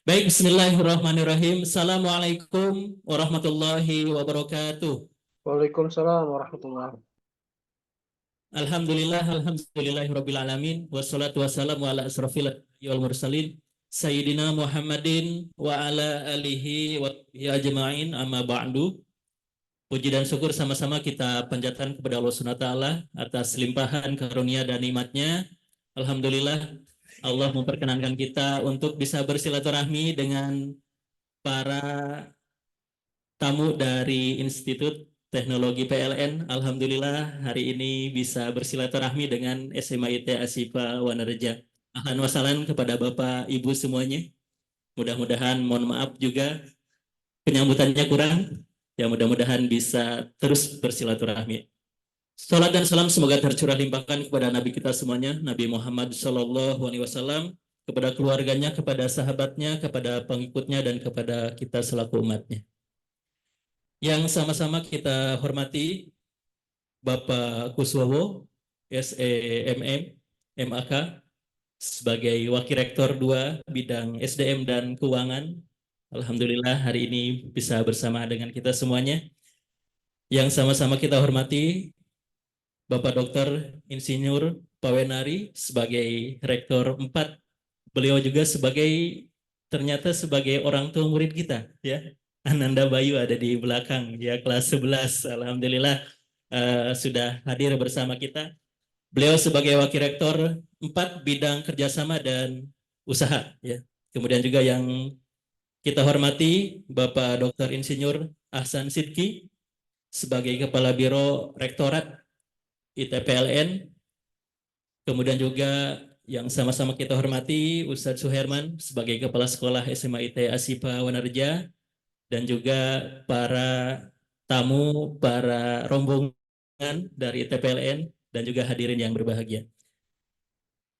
Baik, bismillahirrahmanirrahim. Assalamualaikum warahmatullahi wabarakatuh. Waalaikumsalam warahmatullahi. Alhamdulillahirabbil alamin. Wassalatu wassalamu ala asrofil anbiya'i wal mursalin Sayyidina Muhammadin wa ala alihi wa sahbihi ajma'in amma ba'du. Puji dan syukur sama-sama kita panjatkan kepada Allah Subhanahu wa taala atas limpahan karunia dan nikmatnya. Alhamdulillah Allah memperkenankan kita untuk bisa bersilaturahmi dengan para tamu dari Institut Teknologi PLN. Alhamdulillah hari ini bisa bersilaturahmi dengan SMA IT Asifa Wanareja. Ahlan wasalan kepada Bapak Ibu semuanya. Mudah-mudahan, mohon maaf juga penyambutannya kurang. Ya, mudah-mudahan bisa terus bersilaturahmi. Salat dan salam semoga tercurah limpahkan kepada Nabi kita semuanya, Nabi Muhammad SAW, kepada keluarganya, kepada sahabatnya, kepada pengikutnya, dan kepada kita selaku umatnya. Yang sama-sama kita hormati Bapak Kuswowo, SEMM, MAK, sebagai Wakil Rektor 2 Bidang SDM dan Keuangan. Alhamdulillah hari ini bisa bersama dengan kita semuanya. Yang sama-sama kita hormati Bapak Dr. Insinyur Pawenari sebagai Rektor 4. Beliau juga ternyata sebagai orang tua murid kita, ya. Ananda Bayu ada di belakang, ya, kelas 11. Alhamdulillah sudah hadir bersama kita. Beliau sebagai Wakil Rektor 4 Bidang Kerjasama dan Usaha, ya. Kemudian juga yang kita hormati Bapak Dr. Insinyur Ahsan Sidki sebagai Kepala Biro Rektorat ITPLN. Kemudian juga yang sama-sama kita hormati Ustadz Suherman sebagai Kepala Sekolah SMA IT Asifa Wanareja, dan juga para tamu, para rombongan dari ITPLN, dan juga hadirin yang berbahagia.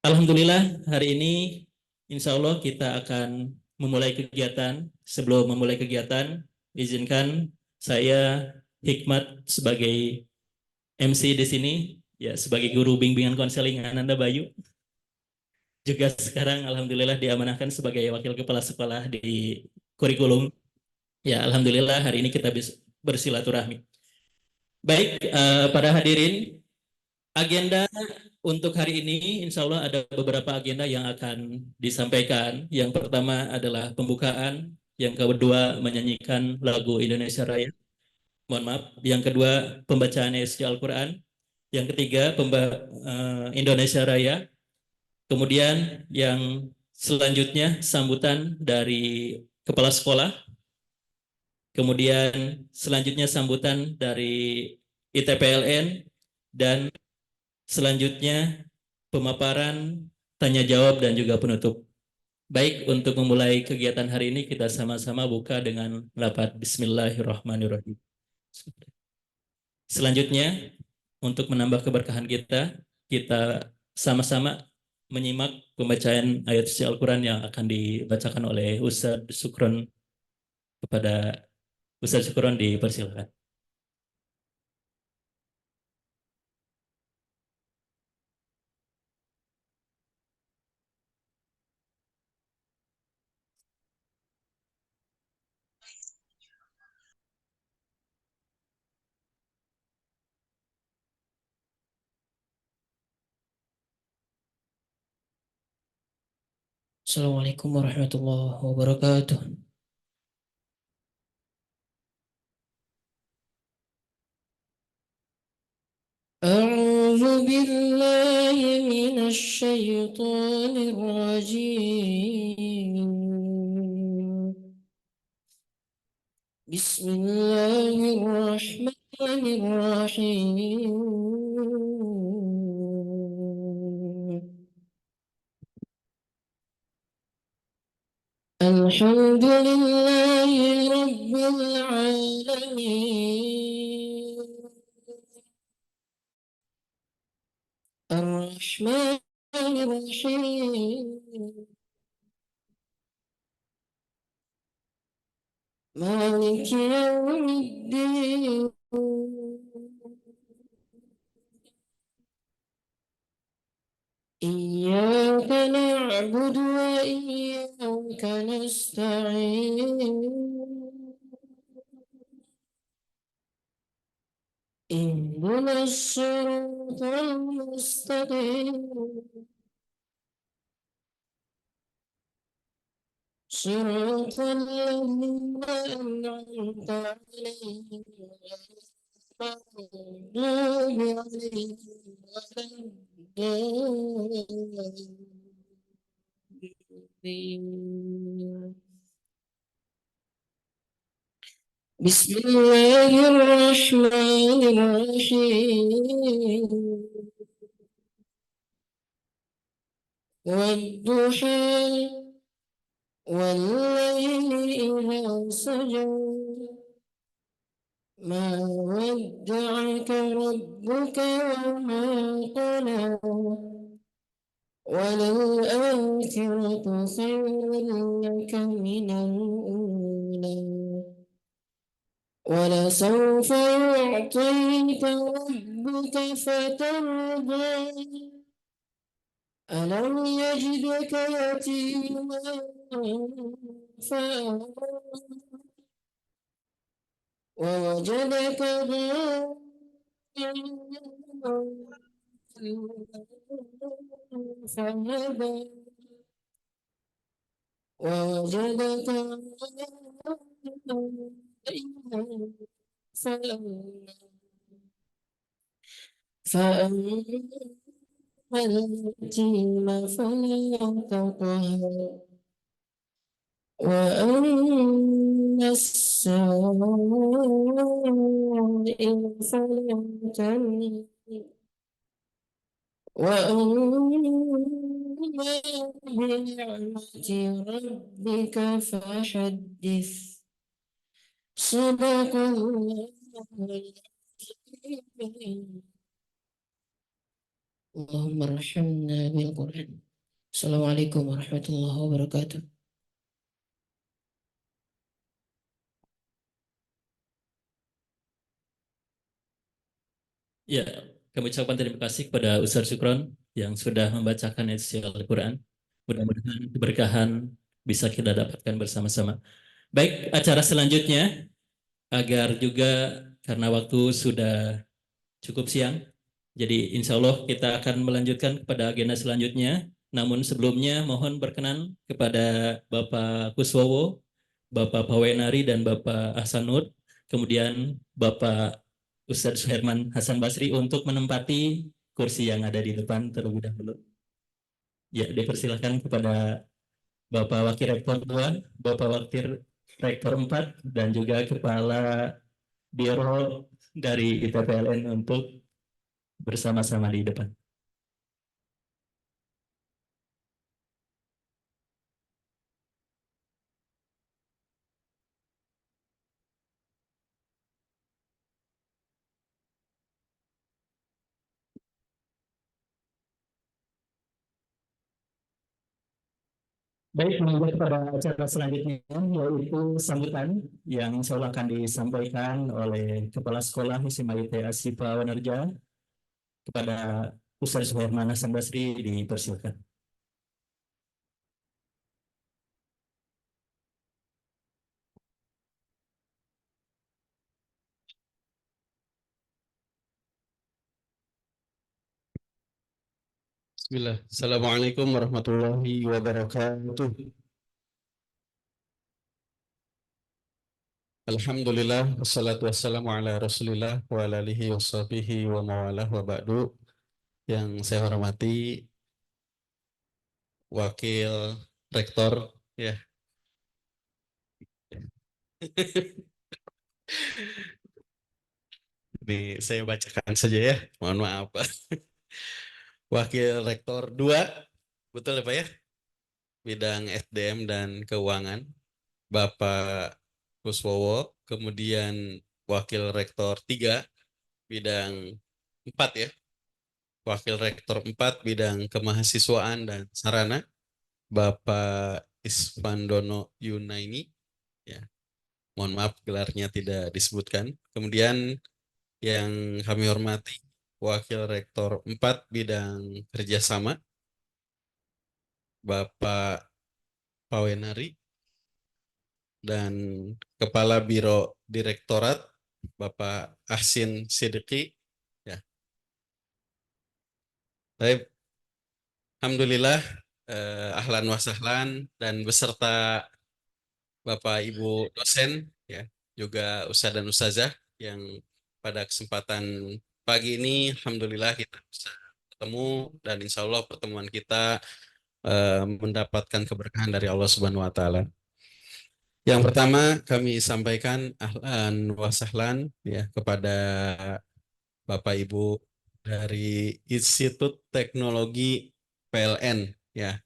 Alhamdulillah hari ini insya Allah kita akan memulai kegiatan. Sebelum memulai kegiatan, izinkan saya Hikmat sebagai MC di sini, ya, sebagai guru bimbingan konseling Ananda Bayu. Juga sekarang alhamdulillah diamanahkan sebagai wakil kepala sekolah di kurikulum. Ya, alhamdulillah hari ini kita bisa bersilaturahmi. Baik, para hadirin, agenda untuk hari ini insya Allah ada beberapa agenda yang akan disampaikan. Yang pertama adalah pembukaan, yang kedua menyanyikan lagu Indonesia Raya. Mohon maaf. Yang kedua pembacaan SJ Al-Quran. Yang ketiga Indonesia Raya. Kemudian yang selanjutnya sambutan dari kepala sekolah. Kemudian selanjutnya sambutan dari ITPLN, dan selanjutnya pemaparan, tanya jawab, dan juga penutup. Baik, untuk memulai kegiatan hari ini kita sama-sama buka dengan lafaz Bismillahirrahmanirrahim. Selanjutnya, untuk menambah keberkahan kita sama-sama menyimak pembacaan ayat suci Al-Quran yang akan dibacakan oleh Ustadz Sukron. Kepada Ustadz Sukron dipersilakan. Assalamualaikum warahmatullahi wabarakatuh. A'udzu billahi minasy syaithanir rajim. Bismillahirrahmanirrahim. Alhamdulillahi rabbil alamin. Ar-Rahmanir Rahim. Maliki yaumiddin. Iyyaka na'budu wa iyyaka nasta'in. نستعين اهدنا الصراط المستقيم صراط الذين أنعمت عليهم المغضوب عليهم ولا الضالين بسم الله الرحمن الرحيم والضحى والليل إذا سجى ما ودعك ربك وما قلى وللآخرة خير لك من الأولى ولسوف يعطيك ربك فترضى ألم يجدك يتيما فآوى ووجدك ضالا فهدى ووجدك عائلا فأغنى فأما اليتيم فلا تقهر وأما السائل فلا تنهر وأما بنعمة ربك فحدث صدق الله العظيم اللهم ارحمنا بالقرآن. Assalamualaikum warahmatullahi wabarakatuh. Ya, kami ucapkan terima kasih kepada Ustaz Syukron yang sudah membacakan isi Al-Quran. Mudah-mudahan keberkahan bisa kita dapatkan bersama-sama. Baik, acara selanjutnya agar juga karena waktu sudah cukup siang, jadi insya Allah kita akan melanjutkan kepada agenda selanjutnya. Namun sebelumnya mohon berkenan kepada Bapak Kuswowo, Bapak Pawenari, dan Bapak Ahsanur, kemudian Bapak Ustadz Suherman Hasan Basri untuk menempati kursi yang ada di depan terlebih dahulu. Ya, dipersilakan kepada Bapak Wakil Rektor 2, Bapak Wakil Rektor 4, dan juga Kepala Biro dari ITPLN untuk bersama-sama di depan. Baik, menuju kepada acara selanjutnya, yaitu sambutan yang insya Allah akan disampaikan oleh Kepala Sekolah SMA IT Asifa Wanerja kepada Ustaz Suherman Hasan Basri, dipersilakan. Bismillah. Assalamualaikum warahmatullahi wabarakatuh. Alhamdulillah, wassalatu wassalamu ala rasulillah wa ala alihi wa sahbihi wa mawalah wa ba'du. Yang saya hormati Wakil Rektor, ya. Ini saya bacakan saja ya, mohon maaf Pak. Wakil Rektor 2, betul ya Pak ya? Bidang SDM dan Keuangan, Bapak Kuswowo, kemudian Wakil Rektor 3, bidang 4 ya, Wakil Rektor 4, bidang Kemahasiswaan dan Sarana, Bapak Isfandono Yunaini, ya, mohon maaf gelarnya tidak disebutkan. Kemudian yang kami hormati Wakil Rektor 4, bidang Kerjasama, Bapak Pawenari, dan Kepala Biro Direktorat Bapak Ahsin Siddiqi. Ya. Baik, alhamdulillah, ahlan wa sahlan dan beserta Bapak Ibu dosen, ya, juga Ustadz dan Ustazah yang pada kesempatan pagi ini alhamdulillah kita bisa bertemu, dan insya Allah pertemuan kita mendapatkan keberkahan dari Allah Subhanahu wa Ta'ala. Yang pertama kami sampaikan ahlan wa sahlan, ya, kepada Bapak Ibu dari Institut Teknologi PLN, ya.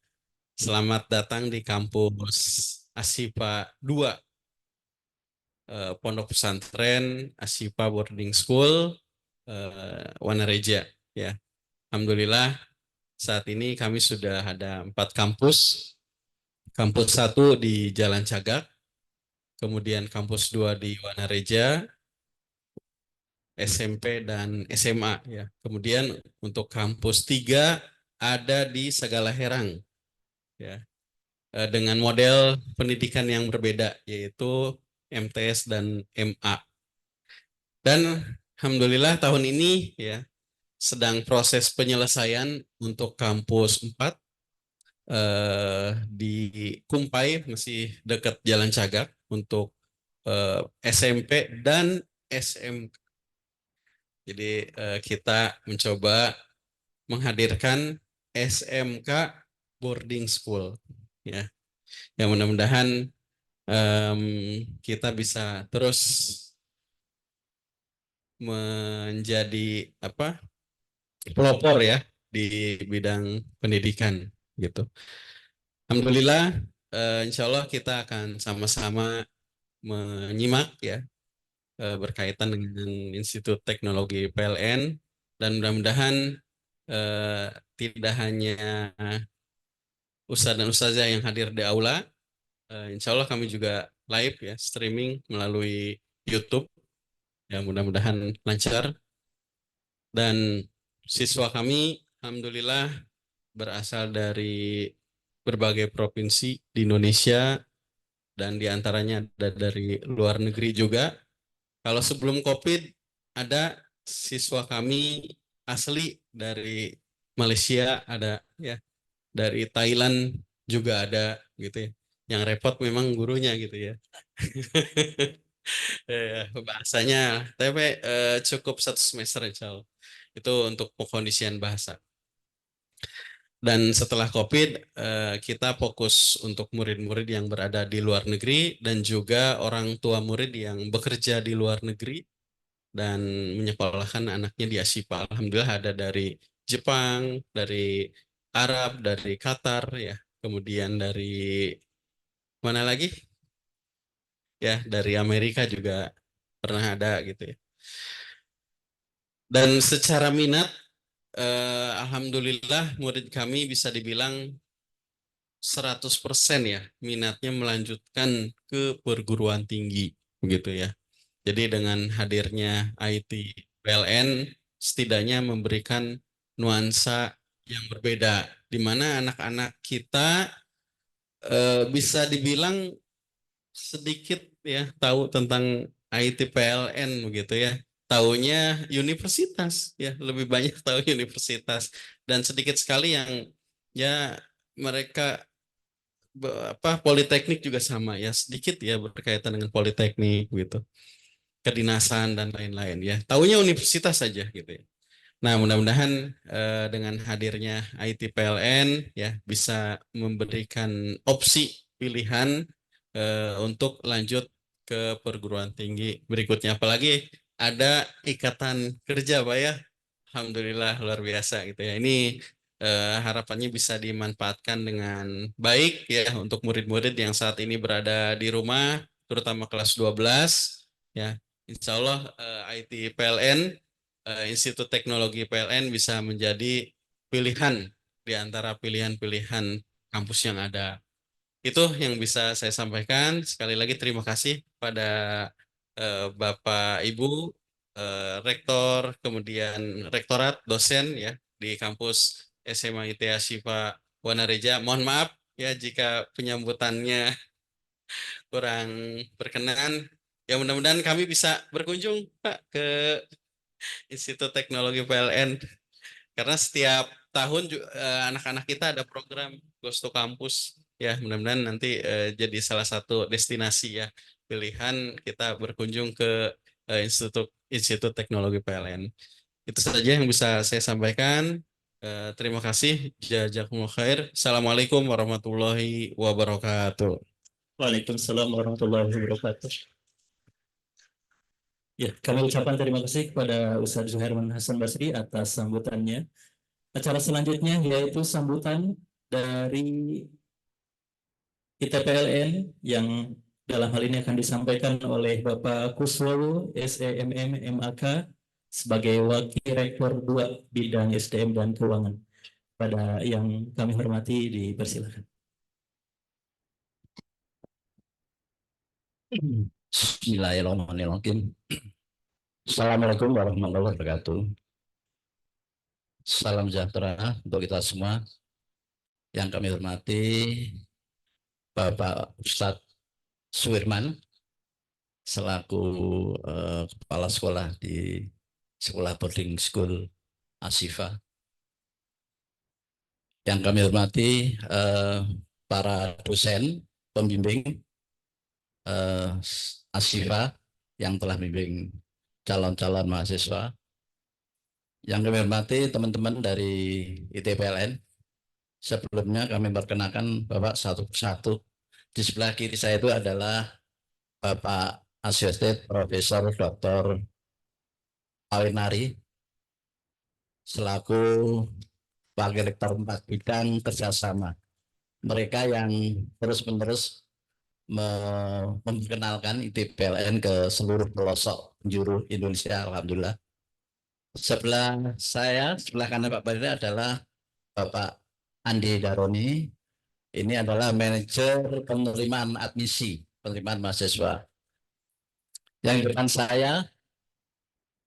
Selamat datang di kampus Asipa 2, Pondok Pesantren Asipa Boarding School, Wanareja, ya. Alhamdulillah saat ini kami sudah ada 4 kampus. Kampus 1 di Jalan Cagak, kemudian kampus 2 di Wanareja, SMP dan SMA, ya. Kemudian untuk kampus 3 ada di Segala Herang, ya. Dengan model pendidikan yang berbeda, yaitu MTS dan MA. Dan alhamdulillah tahun ini, ya, sedang proses penyelesaian untuk kampus 4 di Kumpai, masih dekat Jalan Cagak, untuk SMP dan SMK. Jadi kita mencoba menghadirkan SMK boarding school, ya. Yang mudah-mudahan kita bisa terus menjadi pelopor, ya, di bidang pendidikan, gitu. Alhamdulillah, insya Allah kita akan sama-sama menyimak, ya, berkaitan dengan Institut Teknologi PLN, dan mudah-mudahan tidak hanya Ustadz dan Ustazah yang hadir di aula, insya Allah kami juga live, ya, streaming melalui YouTube, ya, mudah-mudahan lancar. Dan siswa kami alhamdulillah berasal dari berbagai provinsi di Indonesia, dan diantaranya ada dari luar negeri juga. Kalau sebelum COVID ada siswa kami asli dari Malaysia, ada, ya, dari Thailand juga ada, gitu, ya. Yang repot memang gurunya, gitu, ya. Bahasanya, tapi cukup 1 semester insya Allah. Itu untuk pengkondisian bahasa. Dan setelah COVID, kita fokus untuk murid-murid yang berada di luar negeri dan juga orang tua murid yang bekerja di luar negeri dan menyekolahkan anaknya di Asipa. Alhamdulillah ada dari Jepang, dari Arab, dari Qatar, ya. Kemudian dari mana lagi? Ya, dari Amerika juga pernah ada, gitu, ya. Dan secara minat, alhamdulillah murid kami bisa dibilang 100%, ya, minatnya melanjutkan ke perguruan tinggi, begitu, ya. Jadi dengan hadirnya IT PLN setidaknya memberikan nuansa yang berbeda, di mana anak-anak kita bisa dibilang sedikit, ya, tahu tentang IT PLN, begitu, ya. Taunya universitas, ya, lebih banyak tahu universitas, dan sedikit sekali yang, ya, mereka politeknik juga sama, ya, sedikit, ya, berkaitan dengan politeknik, gitu, kedinasan dan lain-lain, ya. Taunya universitas saja, gitu, ya. Nah, mudah-mudahan dengan hadirnya IT PLN, ya, bisa memberikan opsi pilihan untuk lanjut ke perguruan tinggi berikutnya. Apalagi ada ikatan kerja, Pak, ya. Alhamdulillah luar biasa, gitu, ya. Ini harapannya bisa dimanfaatkan dengan baik, ya, untuk murid-murid yang saat ini berada di rumah, terutama kelas 12, ya. Insya Allah IT PLN, Institut Teknologi PLN bisa menjadi pilihan di antara pilihan-pilihan kampus yang ada. Itu yang bisa saya sampaikan. Sekali lagi terima kasih pada Bapak Ibu Rektor, kemudian Rektorat, dosen, ya, di kampus SMA ITH Syifa Wanareja. Mohon maaf, ya, jika penyambutannya kurang berkenan. Ya mudah-mudahan kami bisa berkunjung Pak ke Institut Teknologi PLN karena setiap tahun anak-anak kita ada program Goes to Campus. Ya mudah-mudahan nanti jadi salah satu destinasi ya pilihan kita berkunjung ke Institut Teknologi PLN. Itu saja yang bisa saya sampaikan. Terima kasih. Jazakumullah khair. Assalamualaikum warahmatullahi wabarakatuh. Waalaikumsalam warahmatullahi wabarakatuh. Ya, kami ucapkan terima kasih kepada Ustadz Zuhairman Hasan Basri atas sambutannya. Acara selanjutnya yaitu sambutan dari ITPLN yang dalam hal ini akan disampaikan oleh Bapak Kuswoyo SEMM MAK sebagai Wakil Rektor 2 Bidang SDM dan Keuangan. Pada yang kami hormati dipersilakan. Bismillahirrahmanirrahim. Assalamualaikum warahmatullahi wabarakatuh. Salam sejahtera untuk kita semua. Yang kami hormati Bapak Ustadz Suirman selaku Kepala Sekolah di Sekolah Boarding School Ashifa. Yang kami hormati para dosen pembimbing Ashifa yang telah membimbing calon-calon mahasiswa. Yang kami hormati teman-teman dari ITPLN. Sebelumnya kami perkenalkan Bapak satu persatu. Di sebelah kiri saya itu adalah Bapak Asosiat Profesor Dr. Awinari selaku Wakil Rektor 4 Bidang Kerjasama. Mereka yang terus-menerus memperkenalkan ITPLN ke seluruh pelosok penjuru Indonesia, alhamdulillah. Sebelah saya, sebelah kanan Pak Badri adalah Bapak Andi Daroni. Ini adalah manajer penerimaan admisi, penerimaan mahasiswa. Yang di depan saya,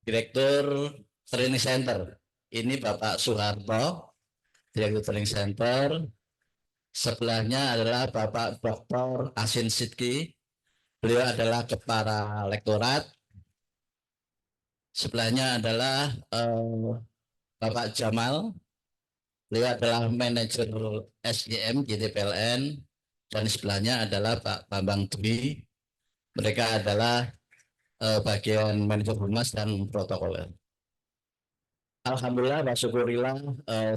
Direktur Training Center. Ini Bapak Soeharto, Direktur Training Center. Sebelahnya adalah Bapak Dr. Asin Sidki. Beliau adalah Kepala Lektorat. Sebelahnya adalah Bapak Jamal. Beliau adalah manajer SDM ITPLN. Dan sebelahnya adalah Pak Bambang Dwi. Mereka adalah bagian manajer humas dan protokoler. Alhamdulillah, wa syukurillah,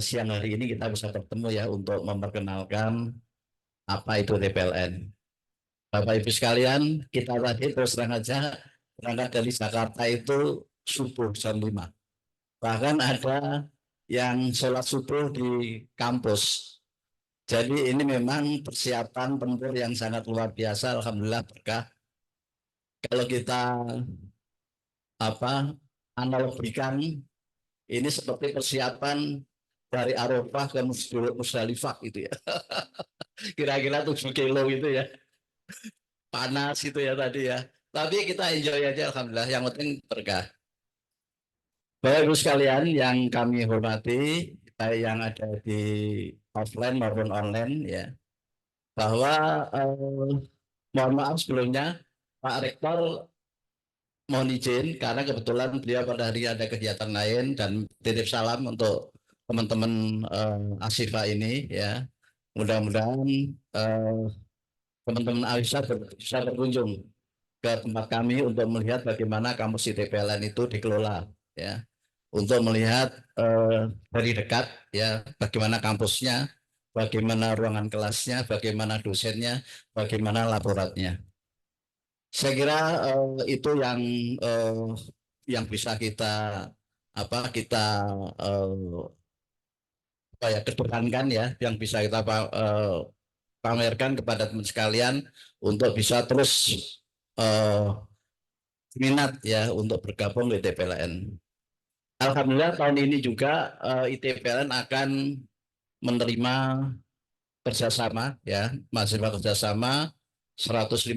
siang hari ini kita bisa bertemu ya untuk memperkenalkan apa itu TPLN. Bapak Ibu sekalian, kita tadi terus terang aja berangkat dari Jakarta itu subuh jam 5. Bahkan ada yang sholat subuh di kampus. Jadi ini memang persiapan tempur yang sangat luar biasa, alhamdulillah berkah. Kalau kita analogikan ini seperti persiapan dari Arafah ke Musdalifah gitu ya. Kira-kira 7 kilo gitu ya. Panas itu ya tadi ya. Tapi kita enjoy aja alhamdulillah, yang penting berkah. Bapak Ibu sekalian yang kami hormati, baik yang ada di offline maupun online ya. Bahwa mohon maaf sebelumnya Pak Rektor mohon izin karena kebetulan beliau pada hari ada kegiatan lain, dan titip salam untuk teman-teman Ashifa ini ya. Mudah-mudahan teman-teman Aisyah bisa berkunjung ke tempat kami untuk melihat bagaimana kampus ITPLN itu dikelola ya, untuk melihat dari dekat ya bagaimana kampusnya, bagaimana ruangan kelasnya, bagaimana dosennya, bagaimana laboratnya. Saya kira itu yang bisa kita kedepankan ya, yang bisa kita pamerkan kepada teman sekalian untuk bisa terus minat ya untuk bergabung di ITPLN. Alhamdulillah tahun ini juga ITPLN akan menerima kerjasama ya, mahasiswa kerjasama 150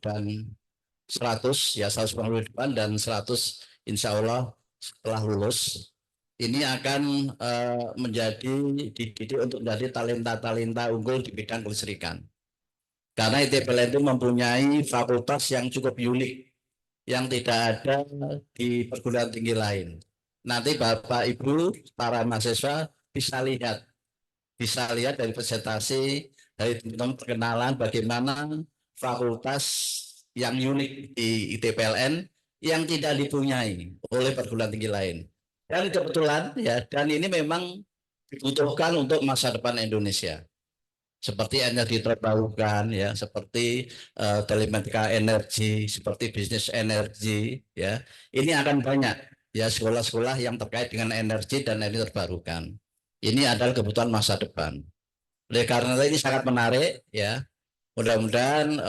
dan 100 ya, 150 depan dan 100 insya Allah setelah lulus ini akan menjadi dididik untuk menjadi talenta-talenta unggul di bidang kelistrikan. Karena ITPLN itu mempunyai fakultas yang cukup unik, yang tidak ada di perguruan tinggi lain. Nanti Bapak Ibu para mahasiswa bisa lihat dari presentasi, dari teman-teman perkenalan bagaimana fakultas yang unik di ITPLN yang tidak dipunyai oleh perguruan tinggi lain. Dan kebetulan ya, dan ini memang dibutuhkan untuk masa depan Indonesia. Seperti energi terbarukan ya, seperti telematika energi, seperti bisnis energi ya. Ini akan banyak ya sekolah-sekolah yang terkait dengan energi dan energi terbarukan. Ini adalah kebutuhan masa depan. Oleh karena ini sangat menarik ya. Mudah-mudahan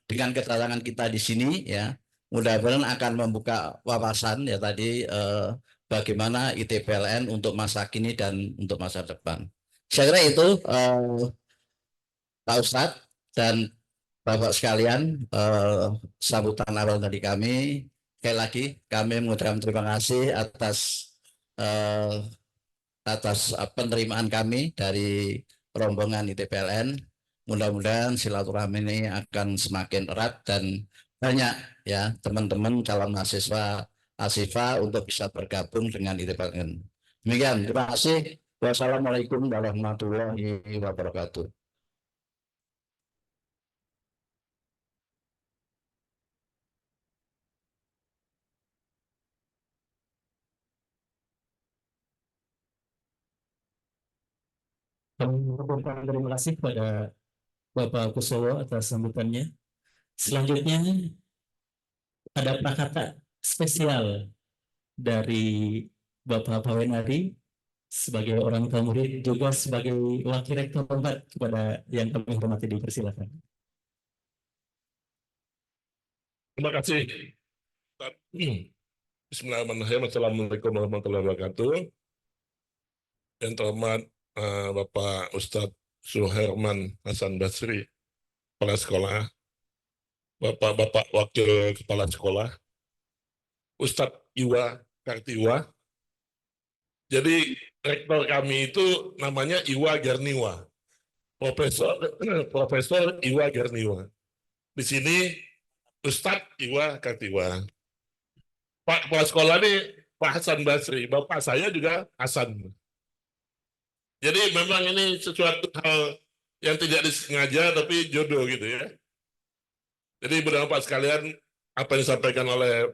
dengan kedatangan kita di sini ya, mudah-mudahan akan membuka wawasan ya tadi bagaimana ITPLN untuk masa kini dan untuk masa depan. Saya kira itu Pak Ustadz dan Bapak sekalian, sambutan awal dari kami. Sekali lagi kami mengucapkan terima kasih atas penerimaan kami dari rombongan ITPLN. Mudah-mudahan silaturahmi ini akan semakin erat dan banyak ya teman-teman calon mahasiswa Asifa untuk bisa bergabung dengan ITPLN. Demikian, terima kasih. Wassalamualaikum warahmatullahi wabarakatuh. Kami mengucapkan terima kasih kepada Bapak Kusowo atas sambutannya. Selanjutnya ada prakata spesial dari Bapak Pawenari sebagai orang tua murid, juga sebagai wakil rektor 4 kepada yang kami hormati, dipersilakan. Terima kasih. Bismillahirrahmanirrahim. Assalamualaikum warahmatullahi wabarakatuh. Yang terhormat Bapak Ustadz Suherman Hasan Basri, Kepala Sekolah, Bapak Wakil Kepala Sekolah, Ustadz Iwa Kartiwa. Jadi rektor kami itu namanya Iwa Garniwa, Profesor Iwa Garniwa. Di sini Ustadz Iwa Kartiwa. Pak Kepala Sekolah ini Pak Hasan Basri, Bapak saya juga Hasan. Jadi memang ini sesuatu hal yang tidak disengaja tapi jodoh gitu ya. Jadi Bapak sekalian, apa yang disampaikan oleh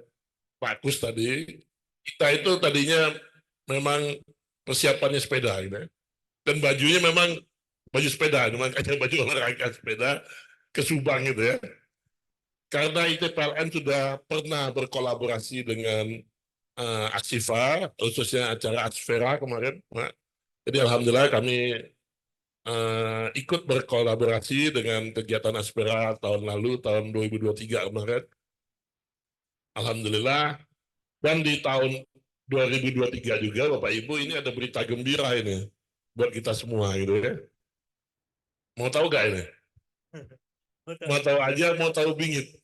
Pak Kus tadi, kita itu tadinya memang persiapannya sepeda gitu ya. Dan bajunya memang baju sepeda, memang kayak baju olahraga sepeda ke Subang gitu ya. Karena ITPLN sudah pernah berkolaborasi dengan Asifa, khususnya acara Asfera kemarin, Pak. Jadi alhamdulillah kami ikut berkolaborasi dengan kegiatan Aspera tahun lalu, tahun 2023 kemarin. Alhamdulillah. Dan di tahun 2023 juga, Bapak Ibu, ini ada berita gembira ini buat kita semua gitu ya. Mau tahu gak ini? Mau tahu aja, mau tahu bingit.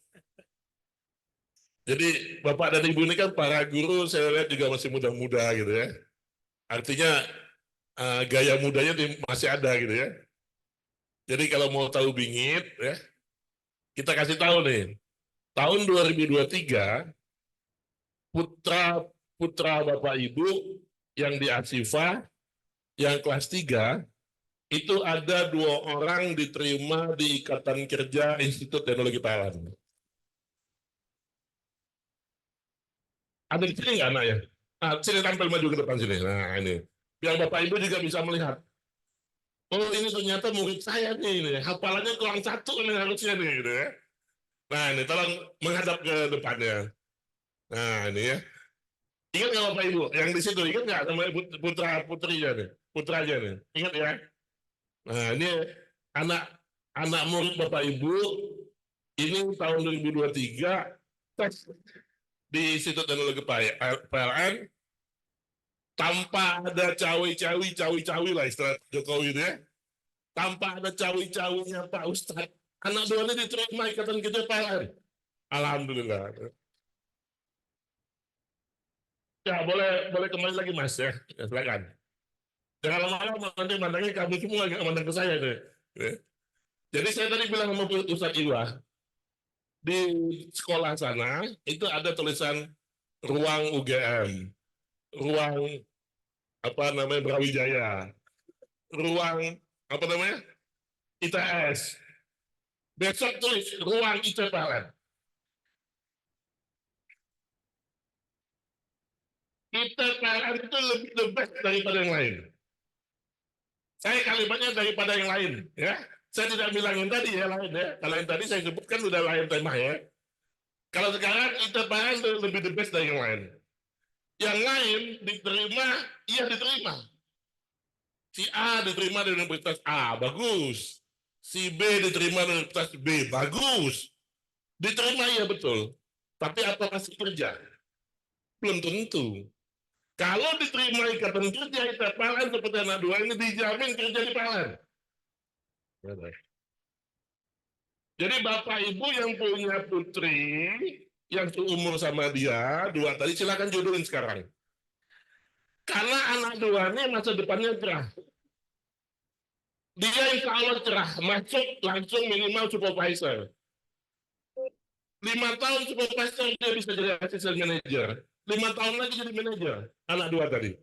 Jadi Bapak dan Ibu ini kan para guru, saya lihat juga masih muda-muda gitu ya. Artinya gaya mudanya masih ada gitu ya. Jadi kalau mau tahu bingit ya, kita kasih tahu nih. Tahun 2023 putra Bapak Ibu yang di Asifa yang kelas 3 itu ada 2 orang diterima di Ikatan Kerja Institut Teknologi Thailand. Ada di sini nggak anaknya? Nah, sini tampil maju ke depan sini. Nah ini, biar Bapak Ibu juga bisa melihat. Oh ini ternyata murid saya nih, ini. Hafalannya kurang 1 nih harusnya nih, gitu ya. Nah ini tolong menghadap ke depannya. Nah ini ya. Ingat nggak Bapak Ibu? Yang di situ ingat nggak sama putra putrinya nih? Putranya nih. Ingat ya? Nah ini anak murid Bapak Ibu ini tahun 2023 tes di Institut Teknologi PLN tanpa ada cawi-cawi lah istilah Jokowi itu ya. Tanpa ada cawi-cawinya Pak Ustadz. Anak duanya diterima Ikatan Kerja PLN. Alhamdulillah. Ya boleh kembali lagi Mas ya. Silakan. Jangan lama-lama nanti mandangnya kamu semua nggak mandang ke saya deh. Jadi saya tadi bilang sama Ustaz Iwa, di sekolah sana itu ada tulisan ruang UGM, ruang apa namanya Brawijaya, ruang apa namanya ITS. Besok tulis ruang ICPLN. ICPLN itu lebih the best daripada yang lain. Saya kalimatnya daripada yang lain, ya. Saya tidak bilang yang tadi ya lain ya. Kalau yang tadi saya sebutkan sudah lain tema ya. Kalau sekarang ICPLN lebih the best dari yang lain. Yang lain diterima, iya diterima. Si A diterima dari Universitas A, bagus. Si B diterima dari Universitas B, bagus. Diterima ya betul. Tapi apa masih kerja? Belum tentu. Kalau diterima ikatan kerja ICPLN seperti anak dua ini dijamin kerja di PLN. Jadi Bapak Ibu yang punya putri yang seumur sama dia, dua tadi silakan jodohin sekarang. Karena anak dua ini masa depannya cerah. Dia insya Allah cerah, masuk langsung minimal supervisor. 5 tahun supervisor dia bisa jadi assistant manager. 5 tahun lagi jadi manager. Anak dua tadi.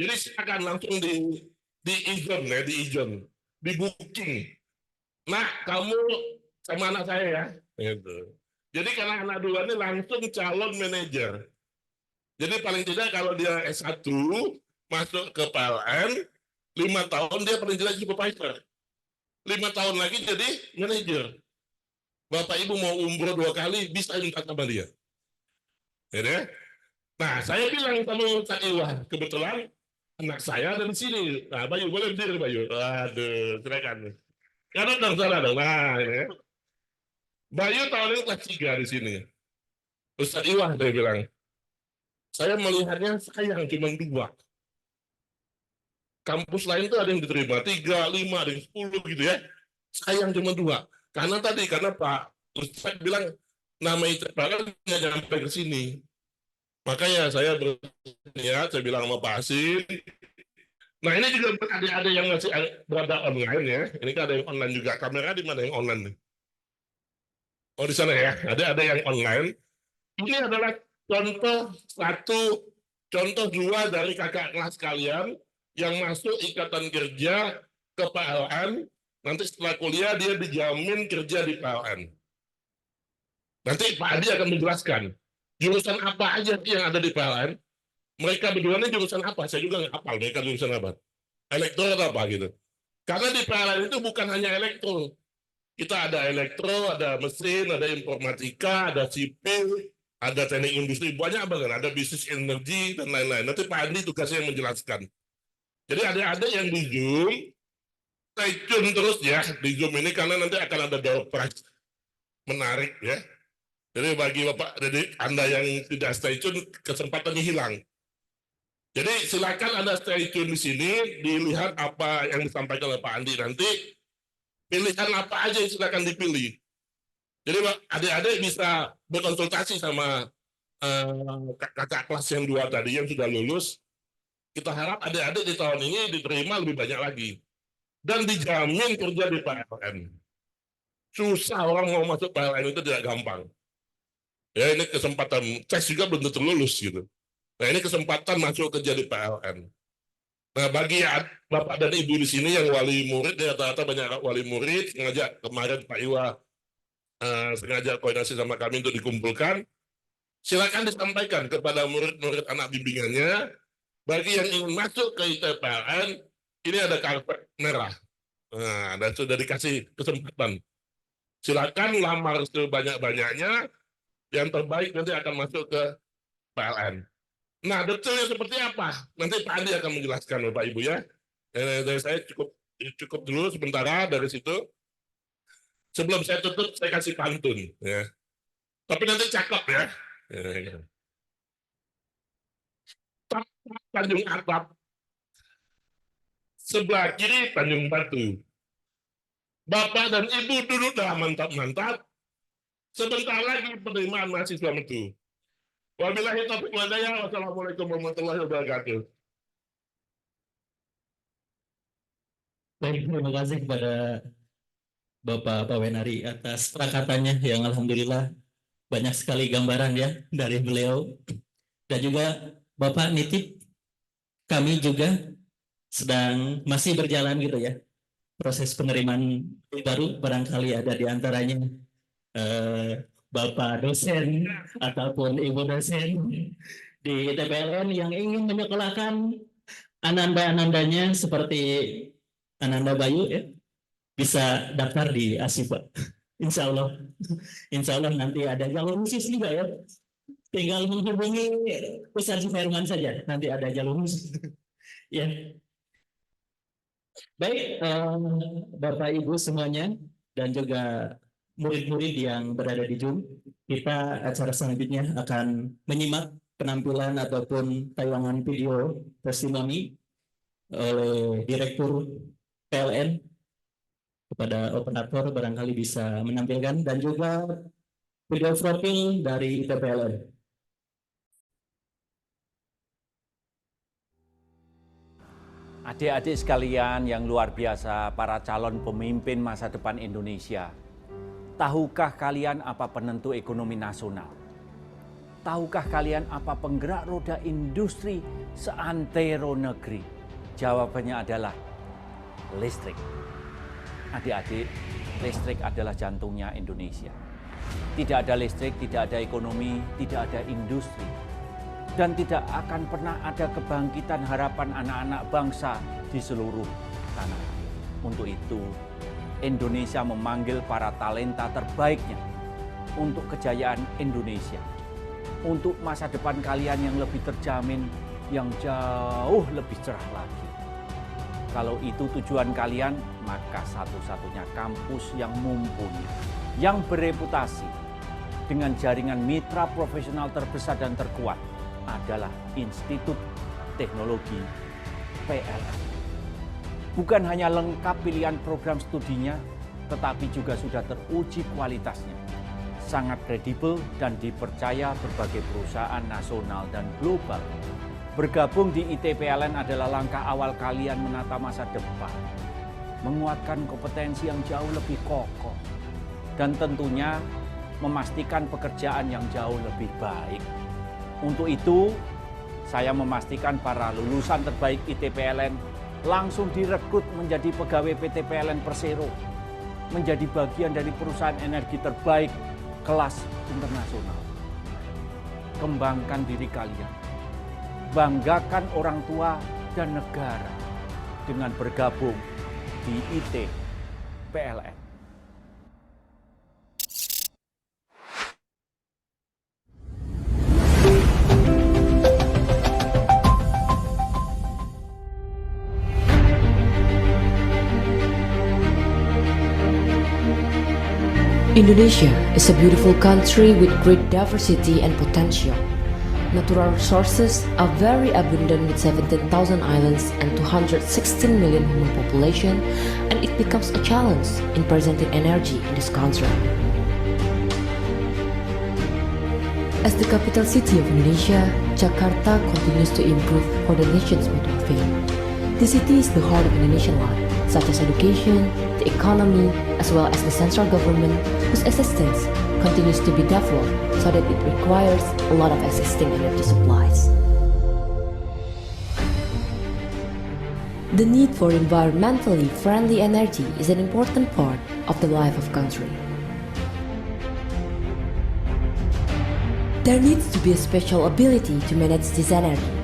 Jadi silakan langsung di ijon, di booking. Nah, kamu sama anak saya ya. Gitu. Jadi karena anak dua ini langsung calon manajer. Jadi paling tidak kalau dia S1 masuk ke PLN, 5 tahun dia paling tidak supervisor. 5 tahun lagi jadi manajer. Bapak Ibu mau umroh 2 kali bisa minta sama dia. Ya, nah, saya bilang sama Ustaz Iwa, kebetulan anak saya ada di sini. Nah, Bayu boleh berdiri Bayu. Aduh, silakan. Karena dong salah dong. Nah, ya. Bayu tahun ini kelas 3 di sini. Ustaz Iwa dia bilang, saya melihatnya sayang cuma 2. Kampus lain tuh ada yang diterima 3, 5, ada yang 10 gitu ya. Sayang cuma 2. Karena Pak Ustaz bilang nama ICPLN nggak sampai ke sini. Makanya saya berniat, saya bilang sama Pak Hasim. Nah ini juga ada yang masih berada online ya. Ini kan ada yang online juga. Kamera di mana yang online nih? Oh di sana ya. Ada yang online. Ini adalah contoh 2 dari kakak kelas kalian yang masuk ikatan kerja ke PLN. Nanti setelah kuliah dia dijamin kerja di PLN. Nanti Pak Adi akan menjelaskan jurusan apa aja yang ada di PLN. Mereka berdua ini jurusan apa? Saya juga nggak hafal mereka jurusan apa. Elektro atau apa gitu. Karena di PLN itu bukan hanya elektro. Kita ada elektro, ada mesin, ada informatika, ada sipil, ada teknik industri, banyak banget. Ada bisnis energi dan lain-lain. Nanti Pak Adi tugasnya yang menjelaskan. Jadi ada yang di Zoom, stay tune terus ya di Zoom ini karena nanti akan ada door prize menarik ya. Jadi bagi Bapak, jadi Anda yang tidak stay tune, kesempatannya hilang. Jadi silakan Anda stay tune di sini, dilihat apa yang disampaikan oleh Pak Andi nanti, pilihan apa aja yang silakan dipilih. Jadi adik-adik bisa berkonsultasi sama kakak kelas yang 2 tadi yang sudah lulus. Kita harap adik-adik di tahun ini diterima lebih banyak lagi. Dan dijamin kerja di PLN. Susah orang mau masuk PLN itu tidak gampang. Ya ini kesempatan, tes juga belum tentu lulus gitu. Nah ini kesempatan masuk kerja di PLN. Nah bagi Bapak dan Ibu di sini yang wali murid, rata-rata banyak wali murid, sengaja kemarin Pak Iwa sengaja koordinasi sama kami untuk dikumpulkan. Silakan disampaikan kepada murid-murid anak bimbingannya, bagi yang ingin masuk ke ITPLN, ini ada karpet merah. Nah, dan sudah dikasih kesempatan. Silakan lamar sebanyak-banyaknya, yang terbaik nanti akan masuk ke PLN. Nah, detailnya seperti apa? Nanti Pak Andi akan menjelaskan, Bapak Ibu ya. Dari saya cukup dulu sementara dari situ. Sebelum saya tutup, saya kasih pantun. Ya. Tapi nanti cakep ya. Tanjung Atap. Sebelah kiri Tanjung Batu. Bapak dan Ibu duduklah mantap-mantap. Sebentar lagi penerimaan mahasiswa mutu. Wabillahi taufiq wal hidayah. Wassalamualaikum warahmatullahi wabarakatuh. Baik, terima kasih kepada Bapak Pawenari atas perakatannya yang alhamdulillah banyak sekali gambaran ya dari beliau. Dan juga Bapak nitip kami juga sedang masih berjalan gitu ya. Proses penerimaan baru barangkali ada di antaranya Bapak dosen ataupun Ibu dosen di TPLN yang ingin menyekolahkan ananda-anandanya seperti Ananda Bayu ya, bisa daftar di ASIPA. Insya Allah nanti ada jalur khusus juga ya. Tinggal menghubungi Ustaz Suherman saja, nanti ada jalur khusus. Ya. Baik, Bapak Ibu semuanya dan juga murid-murid yang berada di Zoom, kita acara selanjutnya akan menyimak penampilan ataupun tayangan video testimoni oleh Direktur PLN. Kepada operator barangkali bisa menampilkan dan juga video profil dari ITPLN. Adik-adik sekalian yang luar biasa, para calon pemimpin masa depan Indonesia. Tahukah kalian apa penentu ekonomi nasional? Tahukah kalian apa penggerak roda industri seantero negeri? Jawabannya adalah listrik. Adik-adik, listrik adalah jantungnya Indonesia. Tidak ada listrik, tidak ada ekonomi, tidak ada industri. Dan tidak akan pernah ada kebangkitan harapan anak-anak bangsa di seluruh tanah air. Untuk itu, Indonesia memanggil para talenta terbaiknya untuk kejayaan Indonesia. Untuk masa depan kalian yang lebih terjamin, yang jauh lebih cerah lagi. Kalau itu tujuan kalian, maka satu-satunya kampus yang mumpuni, yang bereputasi dengan jaringan mitra profesional terbesar dan terkuat adalah Institut Teknologi PLN. Bukan hanya lengkap pilihan program studinya, tetapi juga sudah teruji kualitasnya. Sangat kredibel dan dipercaya berbagai perusahaan nasional dan global. Bergabung di ITPLN adalah langkah awal kalian menata masa depan, menguatkan kompetensi yang jauh lebih kokoh, dan tentunya memastikan pekerjaan yang jauh lebih baik. Untuk itu, saya memastikan para lulusan terbaik ITPLN langsung direkrut menjadi pegawai PT PLN Persero, menjadi bagian dari perusahaan energi terbaik kelas internasional. Kembangkan diri kalian, banggakan orang tua dan negara dengan bergabung di ITPLN. Indonesia is a beautiful country with great diversity and potential. Natural resources are very abundant with 17,000 islands and 216 million human population, and it becomes a challenge in presenting energy in this country. As the capital city of Indonesia, Jakarta continues to improve for the nation's mutual fame. The city is the heart of Indonesian life, such as education, the economy, as well as the central government, whose existence continues to be developed so that it requires a lot of existing energy supplies. The need for environmentally friendly energy is an important part of the life of country. There needs to be a special ability to manage this energy.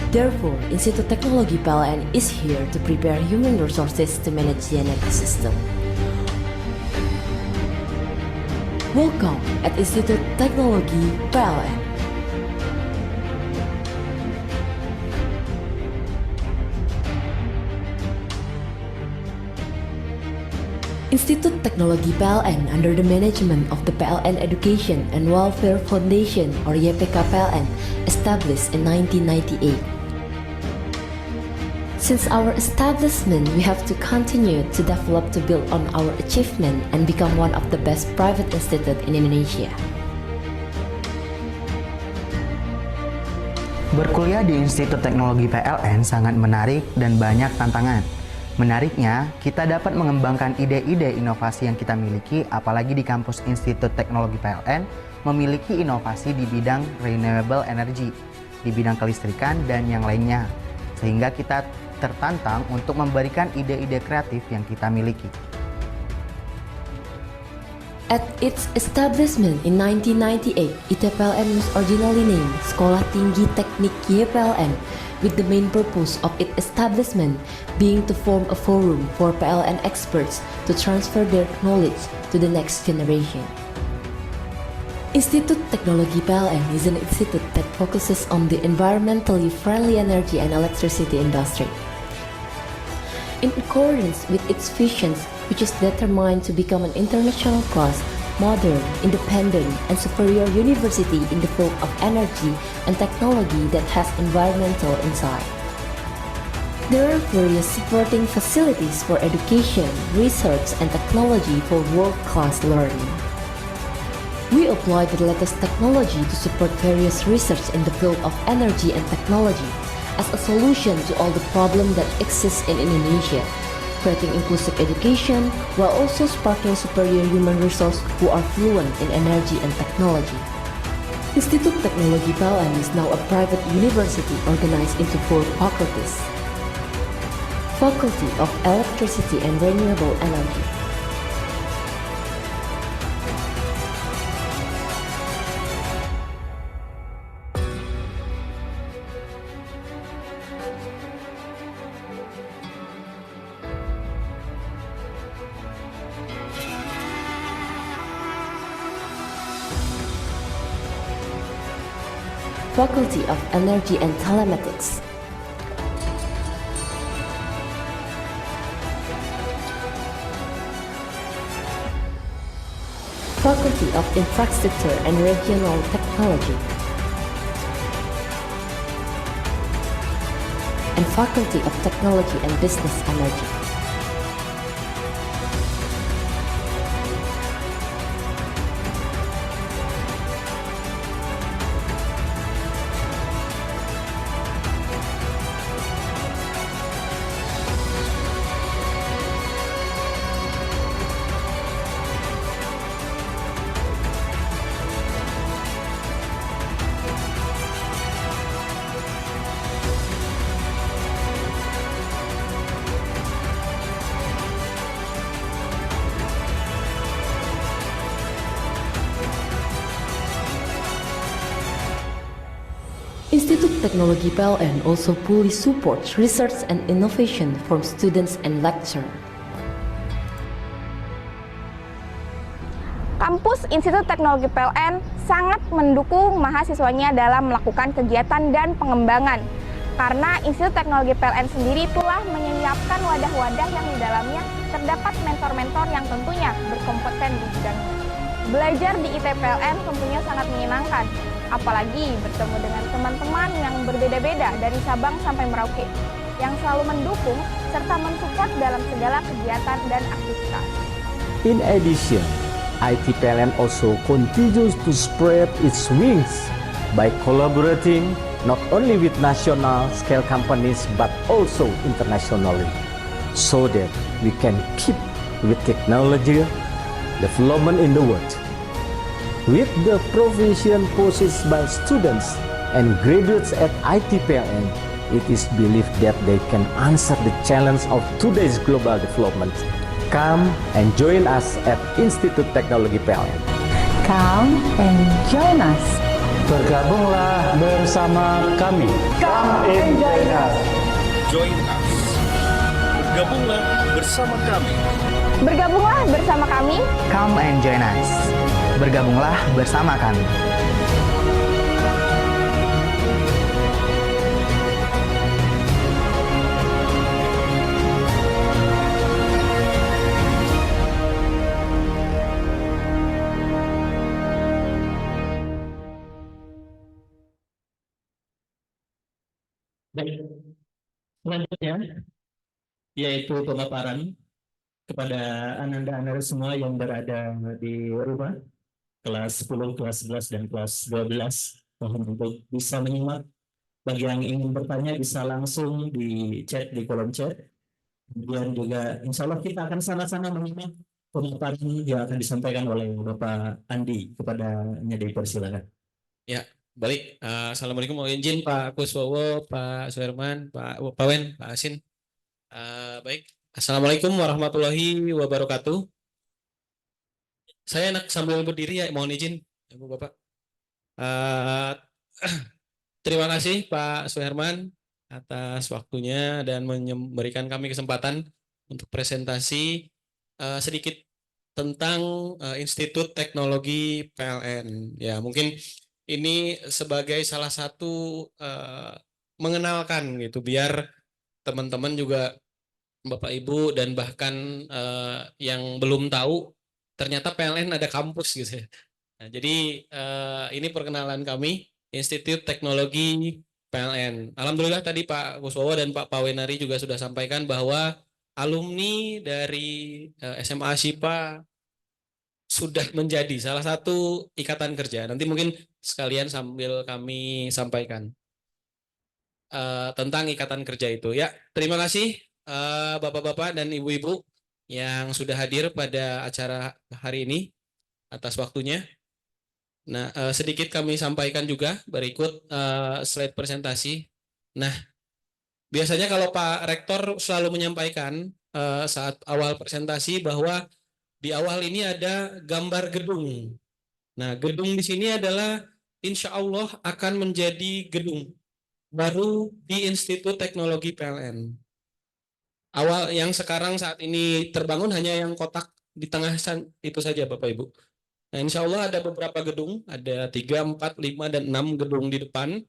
Therefore, Institut Teknologi PLN is here to prepare human resources to manage the energy system. Welcome at Institut Teknologi PLN. Institut Teknologi PLN under the management of the PLN Education and Welfare Foundation or YPK PLN established in 1998. Since our establishment, we have to continue to develop to build on our achievement and become one of the best private institute in Indonesia. Berkuliah di Institut Teknologi PLN sangat menarik dan banyak tantangan. Menariknya, kita dapat mengembangkan ide-ide inovasi yang kita miliki, apalagi di kampus Institut Teknologi PLN memiliki inovasi di bidang renewable energy, di bidang kelistrikan, dan yang lainnya. Sehingga kita tertantang untuk memberikan ide-ide kreatif yang kita miliki. At its establishment in 1998, ITPLN was originally named Sekolah Tinggi Teknik YPLN, with the main purpose of its establishment being to form a forum for PLN experts to transfer their knowledge to the next generation. Institut Teknologi PLN is an institute that focuses on the environmentally friendly energy and electricity industry. In accordance with its visions, which is determined to become an international class, modern, independent, and superior university in the field of energy and technology that has environmental insight. There are various supporting facilities for education, research, and technology for world-class learning. We apply the latest technology to support various research in the field of energy and technology as a solution to all the problems that exist in Indonesia, creating inclusive education while also sparking superior human resource who are fluent in energy and technology. Institut Teknologi PLN is now a private university organized into 4 faculties. Faculty of Electricity and Renewable Energy, Faculty of Energy and Telematics, Faculty of Infrastructure and Regional Technology, and Faculty of Technology and Business Energy. Institut Teknologi PLN also fully supports research and innovation from students and lecturers. Kampus Institut Teknologi PLN sangat mendukung mahasiswanya dalam melakukan kegiatan dan pengembangan. Karena Institut Teknologi PLN sendiri telah menyiapkan wadah-wadah yang di dalamnya terdapat mentor-mentor yang tentunya berkompeten di bidangnya. Belajar di ITPLN tentunya sangat menyenangkan, apalagi bertemu dengan teman-teman yang berbeda-beda dari Sabang sampai Merauke, yang selalu mendukung serta mensupport dalam segala kegiatan dan aktivitas. In addition, ITPLN also continues to spread its wings by collaborating not only with national scale companies but also internationally, so that we can keep with technology development in the world. With the provision possessed by students and graduates at ITPLN, it is believed that they can answer the challenge of today's global development. Come and join us at Institut Teknologi PLN. Come and join us. Bergabunglah bersama kami. Come and join us. Join us. Bergabunglah bersama kami. Bergabunglah bersama kami. Come and join us. Bergabunglah bersama kami. Baik, selanjutnya yaitu pemaparan kepada Anda semua yang berada di rumah kelas 10, kelas 11, dan kelas 12. Mohon untuk bisa menyimak. Bagi yang ingin bertanya bisa langsung di chat di kolom chat Kemudian juga insya Allah kita akan sama-sama menyimak pemaparan yang akan disampaikan oleh Bapak Andi. Kepadanya dipersilakan. Ya, balik. Assalamualaikum, mohon izin Pak Kuswowo, Pak Suherman, Pak Wen, Pak Asin. Baik. Assalamualaikum warahmatullahi wabarakatuh. Saya enak sambil berdiri ya, mohon izin, Ibu Bapak. Terima kasih Pak Suherman atas waktunya dan memberikan kami kesempatan untuk presentasi sedikit tentang Institut Teknologi PLN. Ya, mungkin ini sebagai salah satu mengenalkan gitu, biar teman-teman juga Bapak Ibu dan bahkan yang belum tahu ternyata PLN ada kampus gitu ya. Nah, jadi ini perkenalan kami Institut Teknologi PLN. Alhamdulillah tadi Pak Kuswowo dan Pak Pawenari juga sudah sampaikan bahwa alumni dari SMA SIPA sudah menjadi salah satu ikatan kerja. Nanti mungkin sekalian sambil kami sampaikan tentang ikatan kerja itu. Ya, terima kasih Bapak-bapak dan Ibu-ibu yang sudah hadir pada acara hari ini atas waktunya. Nah, sedikit kami sampaikan juga berikut slide presentasi. Nah, biasanya kalau Pak Rektor selalu menyampaikan saat awal presentasi bahwa di awal ini ada gambar gedung. Nah, gedung di sini adalah insya Allah akan menjadi gedung baru di Institut Teknologi PLN. Awal yang sekarang saat ini terbangun hanya yang kotak di tengah itu saja Bapak Ibu. Nah, insya Allah ada beberapa gedung, ada 3, 4, 5, dan 6 gedung di depan.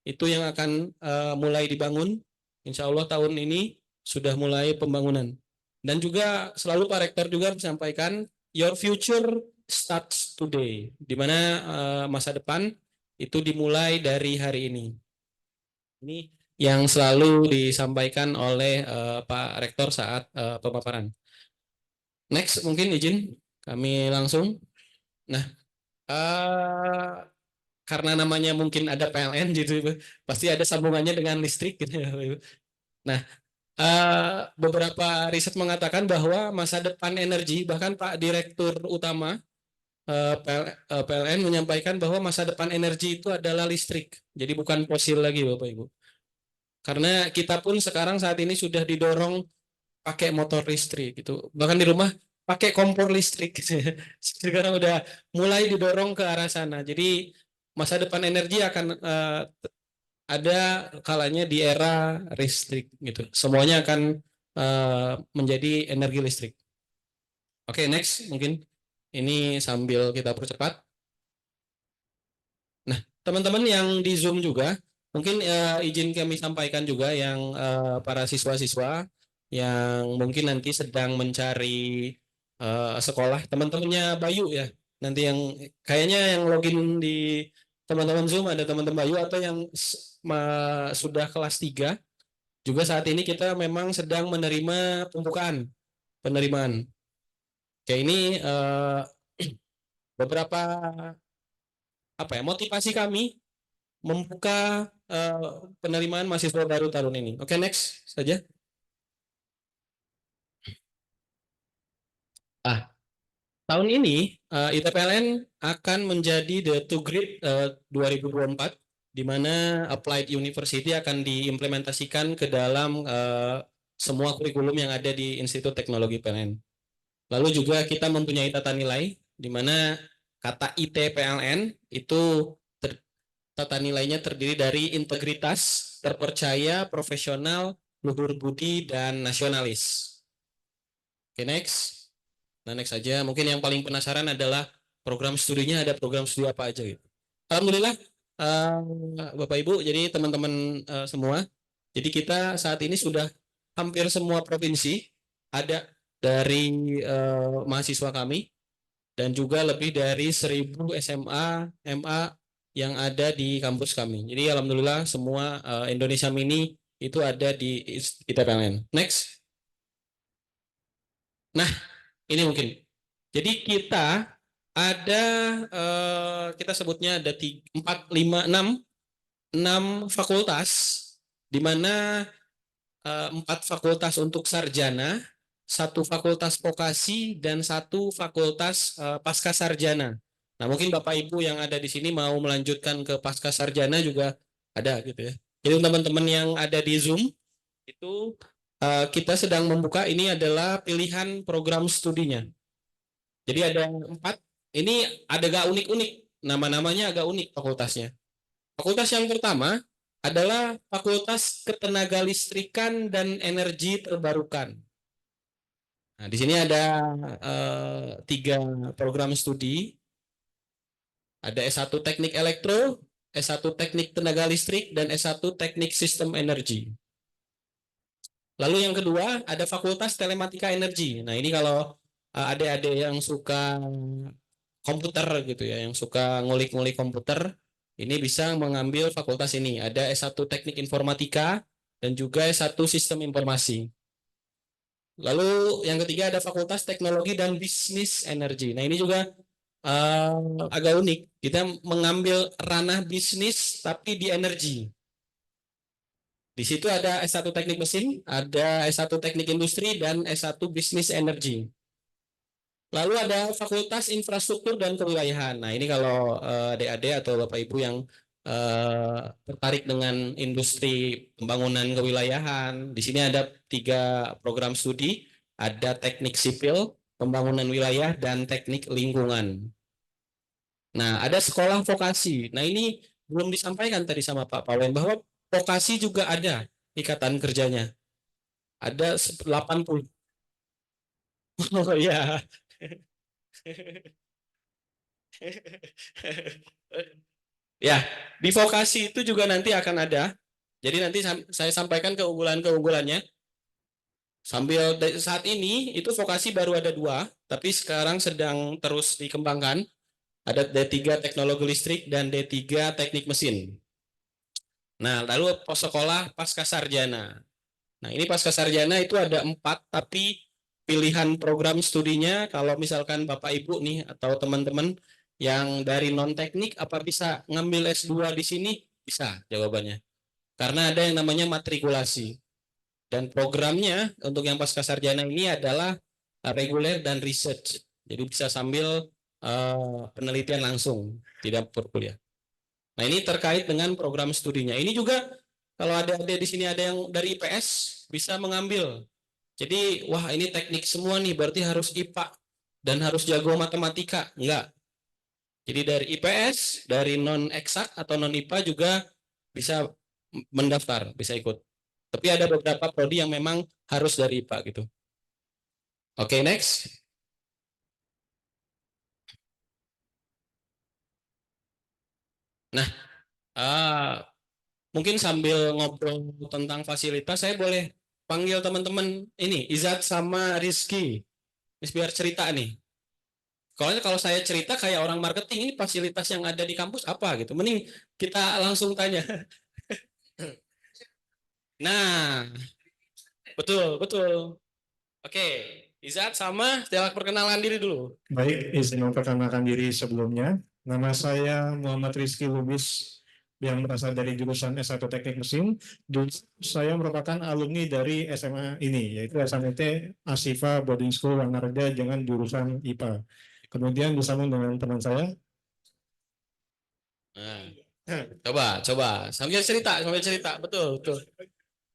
Itu yang akan mulai dibangun. Insya Allah tahun ini sudah mulai pembangunan. Dan juga selalu Pak Rektor juga menyampaikan, your future starts today. Di mana masa depan itu dimulai dari hari ini. Ini yang selalu disampaikan oleh Pak Rektor saat pemaparan. Next, mungkin izin kami langsung. Nah, karena namanya mungkin ada PLN gitu, pasti ada sambungannya dengan listrik gitu ya. Nah, beberapa riset mengatakan bahwa masa depan energi, bahkan Pak Direktur Utama PLN menyampaikan bahwa masa depan energi itu adalah listrik. Jadi bukan fosil lagi Bapak Ibu. Karena kita pun sekarang saat ini sudah didorong pakai motor listrik gitu. Bahkan di rumah pakai kompor listrik gitu. Sekarang udah mulai didorong ke arah sana. Jadi masa depan energi akan ada kalanya di era listrik gitu. Semuanya akan menjadi energi listrik. Oke, next mungkin ini sambil kita percepat. Nah, teman-teman yang di Zoom juga mungkin izin kami sampaikan juga yang para siswa-siswa yang mungkin nanti sedang mencari sekolah, teman-temannya Bayu ya. Nanti yang kayaknya yang login di teman-teman Zoom ada teman-teman Bayu atau yang sudah kelas 3. Juga saat ini kita memang sedang menerima penerimaan. Oke, ini beberapa motivasi kami membuka penerimaan mahasiswa baru tahun ini. Oke, next saja. Tahun ini ITPLN akan menjadi the two grade 2024, di mana Applied University akan diimplementasikan ke dalam semua kurikulum yang ada di Institut Teknologi PLN. Lalu juga kita mempunyai tata nilai, di mana kata ITPLN itu tata nilainya terdiri dari integritas, terpercaya, profesional, luhur budi, dan nasionalis. Oke, next. Nah, next saja. Mungkin yang paling penasaran adalah program studinya, ada program studi apa aja gitu. Alhamdulillah, Bapak Ibu, jadi teman-teman semua, jadi kita saat ini sudah hampir semua provinsi ada dari mahasiswa kami, dan juga lebih dari 1.000 SMA, MA yang ada di kampus kami. Jadi alhamdulillah semua Indonesia Mini itu ada di ITPLN. Next. Nah, ini mungkin. Jadi kita ada kita sebutnya ada 4, 5, 6 fakultas, di mana 4 fakultas untuk sarjana, 1 fakultas vokasi, dan 1 fakultas pasca sarjana. Nah, mungkin Bapak Ibu yang ada di sini mau melanjutkan ke pasca sarjana juga ada gitu ya. Jadi teman-teman yang ada di Zoom itu kita sedang membuka, ini adalah pilihan program studinya. Jadi ada 4, ini agak unik-unik, nama-namanya agak unik fakultasnya. Fakultas yang pertama adalah Fakultas Ketenagalistrikan dan Energi Terbarukan. Nah, di sini ada 3 program studi. Ada S1 Teknik Elektro, S1 Teknik Tenaga Listrik, dan S1 Teknik Sistem Energi. Lalu yang kedua ada Fakultas Telematika Energi. Nah, ini kalau adik-adik yang suka komputer gitu ya, yang suka ngulik-ngulik komputer, ini bisa mengambil fakultas ini. Ada S1 Teknik Informatika dan juga S1 Sistem Informasi. Lalu yang ketiga ada Fakultas Teknologi dan Bisnis Energi. Nah, ini juga agak unik. Kita mengambil ranah bisnis tapi di energi. Di situ ada S1 Teknik Mesin, ada S1 Teknik Industri, dan S1 Bisnis Energi. Lalu ada Fakultas Infrastruktur dan Kewilayahan. Nah, ini kalau adik-adik atau Bapak Ibu yang tertarik dengan industri pembangunan kewilayahan, di sini ada 3 program studi, ada Teknik Sipil, Pembangunan Wilayah, dan Teknik Lingkungan. Nah, ada sekolah vokasi. Nah, ini belum disampaikan tadi sama Pak Pawen bahwa vokasi juga ada ikatan kerjanya. Ada 80. Oh iya. Ya, di vokasi itu juga nanti akan ada. Jadi nanti saya sampaikan keunggulan-keunggulannya. Sambil saat ini itu vokasi baru ada 2, tapi sekarang sedang terus dikembangkan. Ada D3 Teknologi Listrik dan D3 Teknik Mesin. Nah, lalu sekolah pasca sarjana. Nah, ini pasca sarjana itu ada 4, tapi pilihan program studinya kalau misalkan Bapak Ibu nih atau teman-teman yang dari non teknik apa bisa ngambil S2 di sini? Bisa jawabannya. Karena ada yang namanya matrikulasi. Dan programnya untuk yang pasca sarjana ini adalah reguler dan research. Jadi bisa sambil penelitian langsung, tidak berkuliah. Nah, ini terkait dengan program studinya. Ini juga kalau ada di sini ada yang dari IPS bisa mengambil. Jadi, wah ini teknik semua nih, berarti harus IPA dan harus jago matematika. Enggak. Jadi dari IPS, dari non eksak atau non IPA juga bisa mendaftar, bisa ikut. Tapi ada beberapa prodi yang memang harus dari IPA gitu. Oke, next. Nah, mungkin sambil ngobrol tentang fasilitas, saya boleh panggil teman-teman ini, Izat sama Rizky. Biar cerita nih. Kalau saya cerita kayak orang marketing, ini fasilitas yang ada di kampus apa gitu. Mending kita langsung tanya. Nah, betul. Oke, Izat sama Stella perkenalan diri dulu. Baik, izin memperkenalkan diri sebelumnya. Nama saya Muhammad Rizky Lubis yang berasal dari jurusan S1 Teknik Mesin. Dulu saya merupakan alumni dari SMA ini, yaitu SMT Asifa Boarding School Wanarja dengan jurusan IPA. Kemudian bersama dengan teman saya. Nah, coba sambil cerita, betul.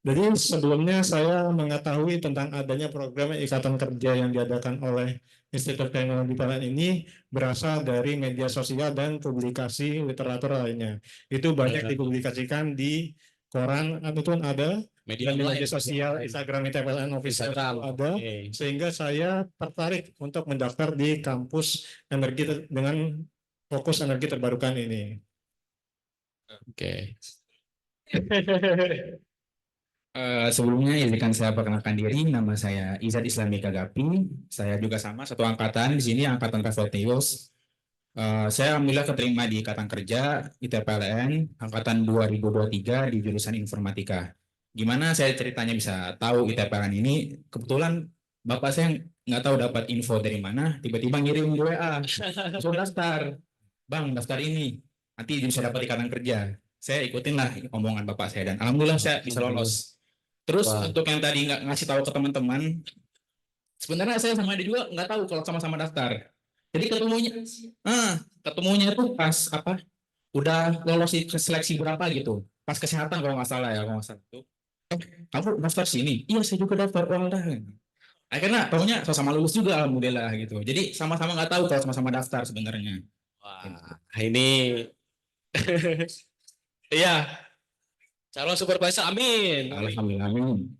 Jadi sebelumnya saya mengetahui tentang adanya program ikatan kerja yang diadakan oleh Institut Teknologi PLN ini berasal dari media sosial dan publikasi literatur lainnya. Itu banyak dipublikasikan di koran, itu ada media sosial, Instagram PLN Official ada, sehingga saya tertarik untuk mendaftar di kampus energi dengan fokus energi terbarukan ini. Oke. Sebelumnya izinkan saya perkenalkan diri, nama saya Izat Islami Kagapi. Saya juga sama satu angkatan di sini, angkatan Revoltius. Saya alhamdulillah keterima di Ikatan Kerja ITPLN angkatan 2023 di jurusan Informatika. Gimana saya ceritanya bisa tahu ITPLN ini? Kebetulan bapak saya nggak tahu dapat info dari mana, tiba-tiba ngirim di WA, langsung daftar. Bang, daftar ini, nanti bisa dapat Ikatan Kerja. Saya ikutin lah omongan bapak saya dan alhamdulillah saya bisa lolos. Terus Wah. untuk yang tadi nggak ngasih tahu ke teman-teman, sebenarnya saya sama dia juga nggak tahu kalau sama-sama daftar. Jadi ketemunya itu pas apa? Udah lolos ke seleksi berapa gitu. Pas kesehatan kalau nggak salah ya, kalau nggak salah itu. Kamu daftar sini? Iya, saya juga daftar. Oh, udah. Akhirnya tahunya sama-sama lulus juga alhamdulillah gitu. Jadi sama-sama nggak tahu kalau sama-sama daftar sebenarnya. Wah, ini iya. Calon supervisor, amin. Alhamdulillah. Amin.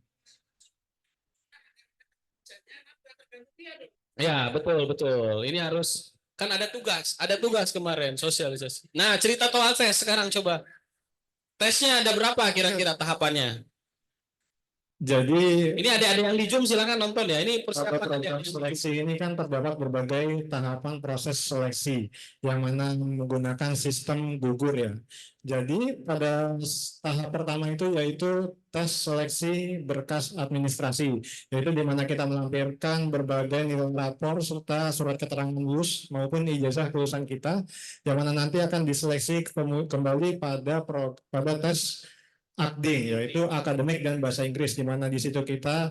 Ya, betul, betul. Ini harus, kan ada tugas kemarin, sosialisasi. Nah, cerita soal tes sekarang coba. Tesnya ada berapa kira-kira tahapannya? Jadi Ini ada yang di Zoom silakan nonton ya. Ini persiapan program adik-adik di Zoom. seleksi ini kan terdapat berbagai tahapan proses seleksi yang mana menggunakan sistem gugur ya. Jadi pada tahap pertama itu yaitu tes seleksi berkas administrasi, yaitu di mana kita melampirkan berbagai nilai rapor serta surat keterangan lulus maupun ijazah kelulusan kita, yang mana nanti akan diseleksi kembali pada tes AKD, yaitu akademik dan bahasa Inggris, di mana di situ kita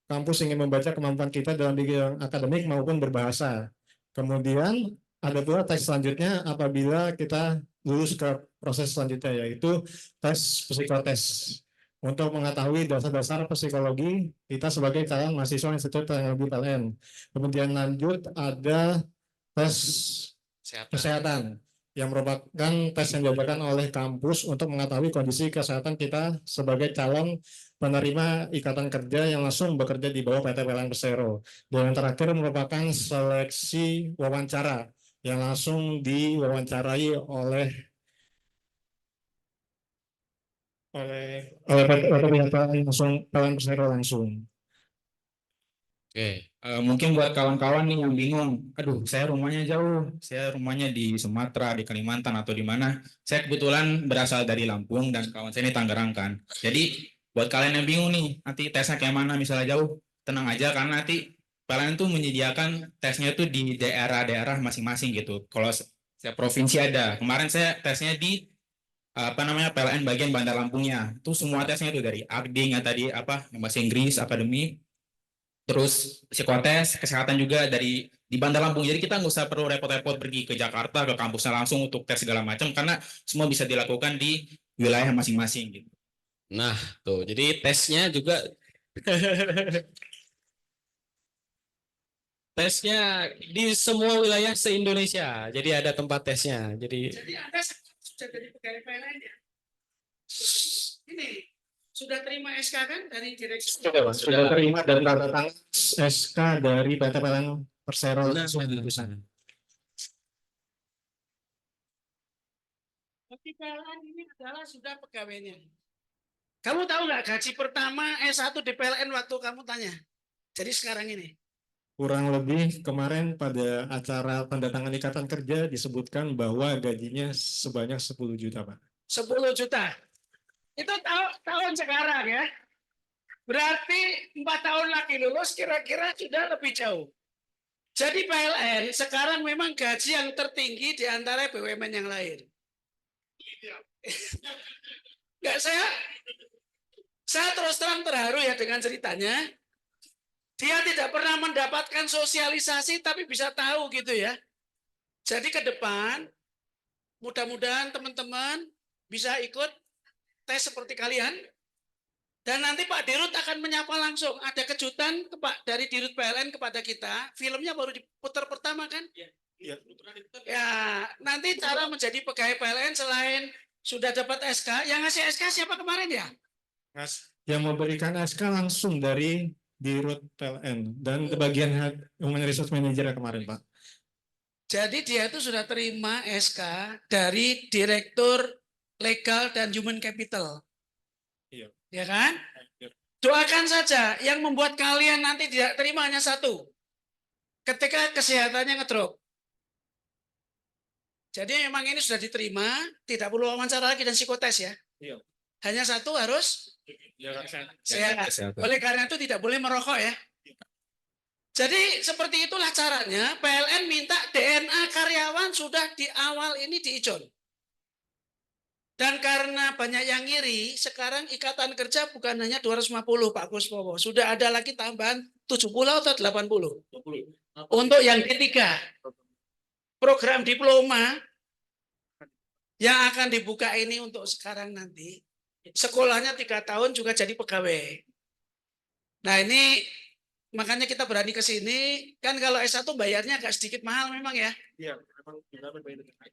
kampus ingin membaca kemampuan kita dalam bidang akademik maupun berbahasa. Kemudian ada pula tes selanjutnya apabila kita lulus ke proses selanjutnya, yaitu tes psikotes untuk mengetahui dasar-dasar psikologi kita sebagai calon mahasiswa Institut Teknologi PLN. Kemudian lanjut ada tes kesehatan yang merupakan tes yang diadakan oleh kampus untuk mengetahui kondisi kesehatan kita sebagai calon penerima ikatan kerja yang langsung bekerja di bawah PT PLN Persero. Dan yang terakhir merupakan seleksi wawancara yang langsung diwawancarai oleh pihak PLN Persero langsung. Oke, mungkin buat kawan-kawan nih yang bingung, aduh saya rumahnya jauh, saya rumahnya di Sumatera, di Kalimantan atau di mana. Saya kebetulan berasal dari Lampung dan kawan saya ini Tangerang kan. Jadi buat kalian yang bingung nih, nanti tesnya kayak mana misalnya jauh, tenang aja karena nanti PLN itu menyediakan tesnya itu di daerah-daerah masing-masing gitu. Kalau saya provinsi ada, kemarin saya tesnya di PLN bagian Bandar Lampungnya. Itu semua tesnya itu dari AKD yang tadi yang bahasa Inggris, akademik. Terus psikotes, kesehatan juga di Bandar Lampung. Jadi kita nggak usah perlu repot-repot pergi ke Jakarta, ke kampusnya langsung untuk tes segala macam, karena semua bisa dilakukan di wilayah masing-masing gitu. Nah, tuh. Jadi tesnya juga tesnya di semua wilayah se-Indonesia. Jadi ada tempat tesnya. Jadi Anda sudah jadi pegawai PLN ya? Ini sudah terima SK kan dari direksi? Sudah terima dan tanda tangan SK dari PT PLN Persero langsung di sana. Tapi PLN ini adalah sudah pegawainya. Kamu tahu nggak gaji pertama S1 di PLN waktu kamu tanya? Jadi sekarang ini. Kurang lebih kemarin pada acara tanda tangan ikatan kerja disebutkan bahwa gajinya sebanyak 10 juta, Pak. 10 juta. Itu tahun sekarang ya. Berarti 4 tahun lagi lulus kira-kira sudah lebih jauh. Jadi PLN sekarang memang gaji yang tertinggi di antara BUMN yang lain. Enggak, saya terus terang terharu ya dengan ceritanya. Dia tidak pernah mendapatkan sosialisasi tapi bisa tahu gitu ya. Jadi ke depan mudah-mudahan teman-teman bisa ikut tes seperti kalian. Dan nanti Pak Dirut akan menyapa langsung. Ada kejutan dari Dirut PLN kepada kita. Filmnya baru diputar pertama kan? Iya. Ya, nanti cara menjadi pegawai PLN selain sudah dapat SK, yang ngasih SK siapa kemarin ya? Yang memberikan SK langsung dari Dirut PLN dan bagian Human Resource Manager kemarin, Pak. Jadi dia itu sudah terima SK dari Direktur Legal dan Human Capital. Iya. Ya kan? Doakan saja yang membuat kalian nanti tidak terima hanya satu. Ketika kesehatannya ngedrop. Jadi memang ini sudah diterima, tidak perlu wawancara lagi dan psikotes ya. Iya. Hanya satu harus sehat. Oleh karena itu tidak boleh merokok ya. Jadi seperti itulah caranya PLN minta DNA karyawan sudah di awal ini diijon. Dan karena banyak yang ngiri, sekarang ikatan kerja bukan hanya 250 Pak Kuswowo. Sudah ada lagi tambahan 70 atau 80. Untuk yang D3. Program diploma yang akan dibuka ini untuk sekarang nanti. Sekolahnya 3 tahun juga jadi pegawai. Nah ini makanya kita berani ke sini. Kan kalau S1 bayarnya agak sedikit mahal memang ya. Iya, memang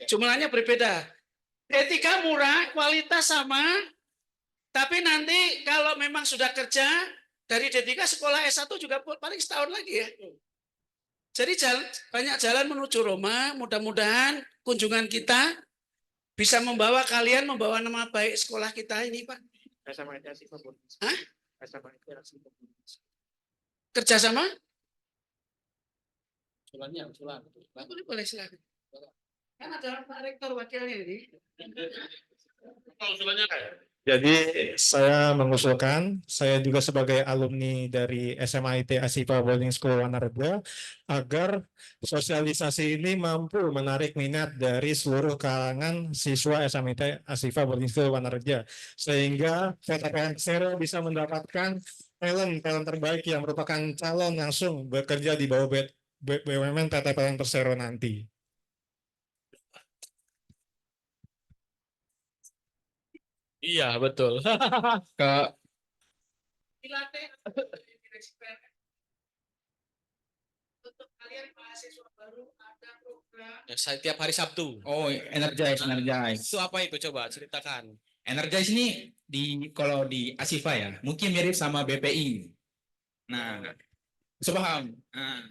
Jumlahnya berbeda. D3 murah, kualitas sama, tapi nanti kalau memang sudah kerja, dari D3 sekolah S1 juga paling setahun lagi ya. Jadi banyak jalan menuju Roma, mudah-mudahan kunjungan kita bisa membawa kalian, membawa nama baik sekolah kita ini Pak. Hah? Kerjasama? Boleh silakan. Kan ada Pak Rektor wakilnya ini. Jadi saya mengusulkan, saya juga sebagai alumni dari SMIT Asifa Boarding School Wanarga, agar sosialisasi ini mampu menarik minat dari seluruh kalangan siswa SMIT Asifa Boarding School Wanarga, sehingga PTPLN Persero bisa mendapatkan talent terbaik yang merupakan calon langsung bekerja di bawah BUMN PTPLN Persero nanti. Iya, betul. Dilatih untuk kalian mahasiswa baru ada program. Saya tiap hari Sabtu. Oh, Energize. Itu apa itu coba ceritakan. Energize ini kalau di Asifa ya, mungkin mirip sama BPI. Nah, paham. Nah,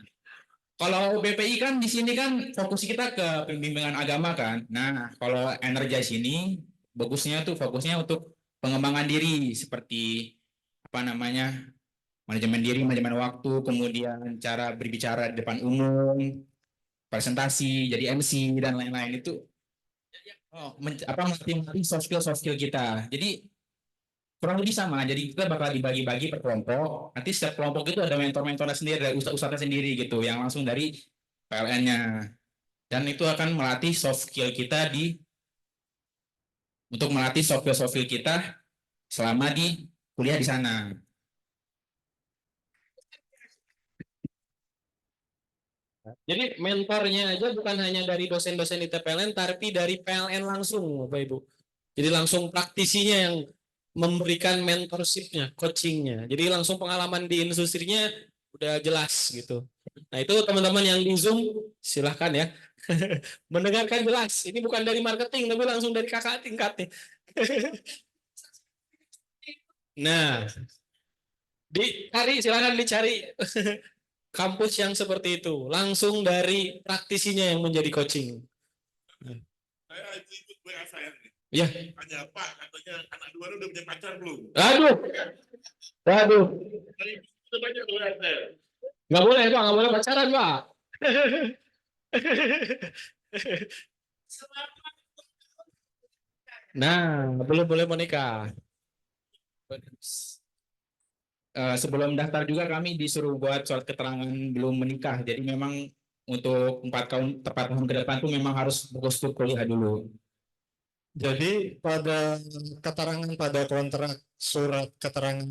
kalau BPI kan di sini kan fokus kita ke pembimbingan agama kan. Nah, kalau Energize ini fokusnya untuk pengembangan diri seperti manajemen diri, manajemen waktu, kemudian cara berbicara di depan umum, presentasi, jadi MC dan lain-lain itu melatih soft skill kita. Jadi kurang lebih sama. Jadi kita bakal dibagi-bagi per kelompok. Nanti setiap kelompok itu ada mentor-mentornya sendiri, ada ustadz-ustadznya sendiri gitu, yang langsung dari PLN-nya. Dan itu akan melatih soft skill kita untuk melatih soft skill kita selama di kuliah di sana. Jadi mentornya aja bukan hanya dari dosen-dosen di TPLN, tapi dari PLN langsung, Bapak Ibu. Jadi langsung praktisinya yang memberikan mentorshipnya, coachingnya. Jadi langsung pengalaman di industrinya udah jelas gitu. Nah itu teman-teman yang di Zoom silahkan ya mendengarkan jelas. Ini bukan dari marketing, tapi langsung dari kakak tingkatnya. Nah, silakan dicari kampus yang seperti itu, langsung dari praktisinya yang menjadi coaching. Saya ikut WA saya nih. Ya. Tanya Pak, katanya anak dua udah punya pacar belum? Waduh. Itu banyak WA saya. Nggak boleh Pak, nggak boleh pacaran Pak. Nah, belum boleh menikah. Sebelum daftar juga kami disuruh buat surat keterangan belum menikah. Jadi memang untuk 4 tahun ke depan tuh memang harus fokus kuliah dulu. Jadi pada keterangan pada surat keterangan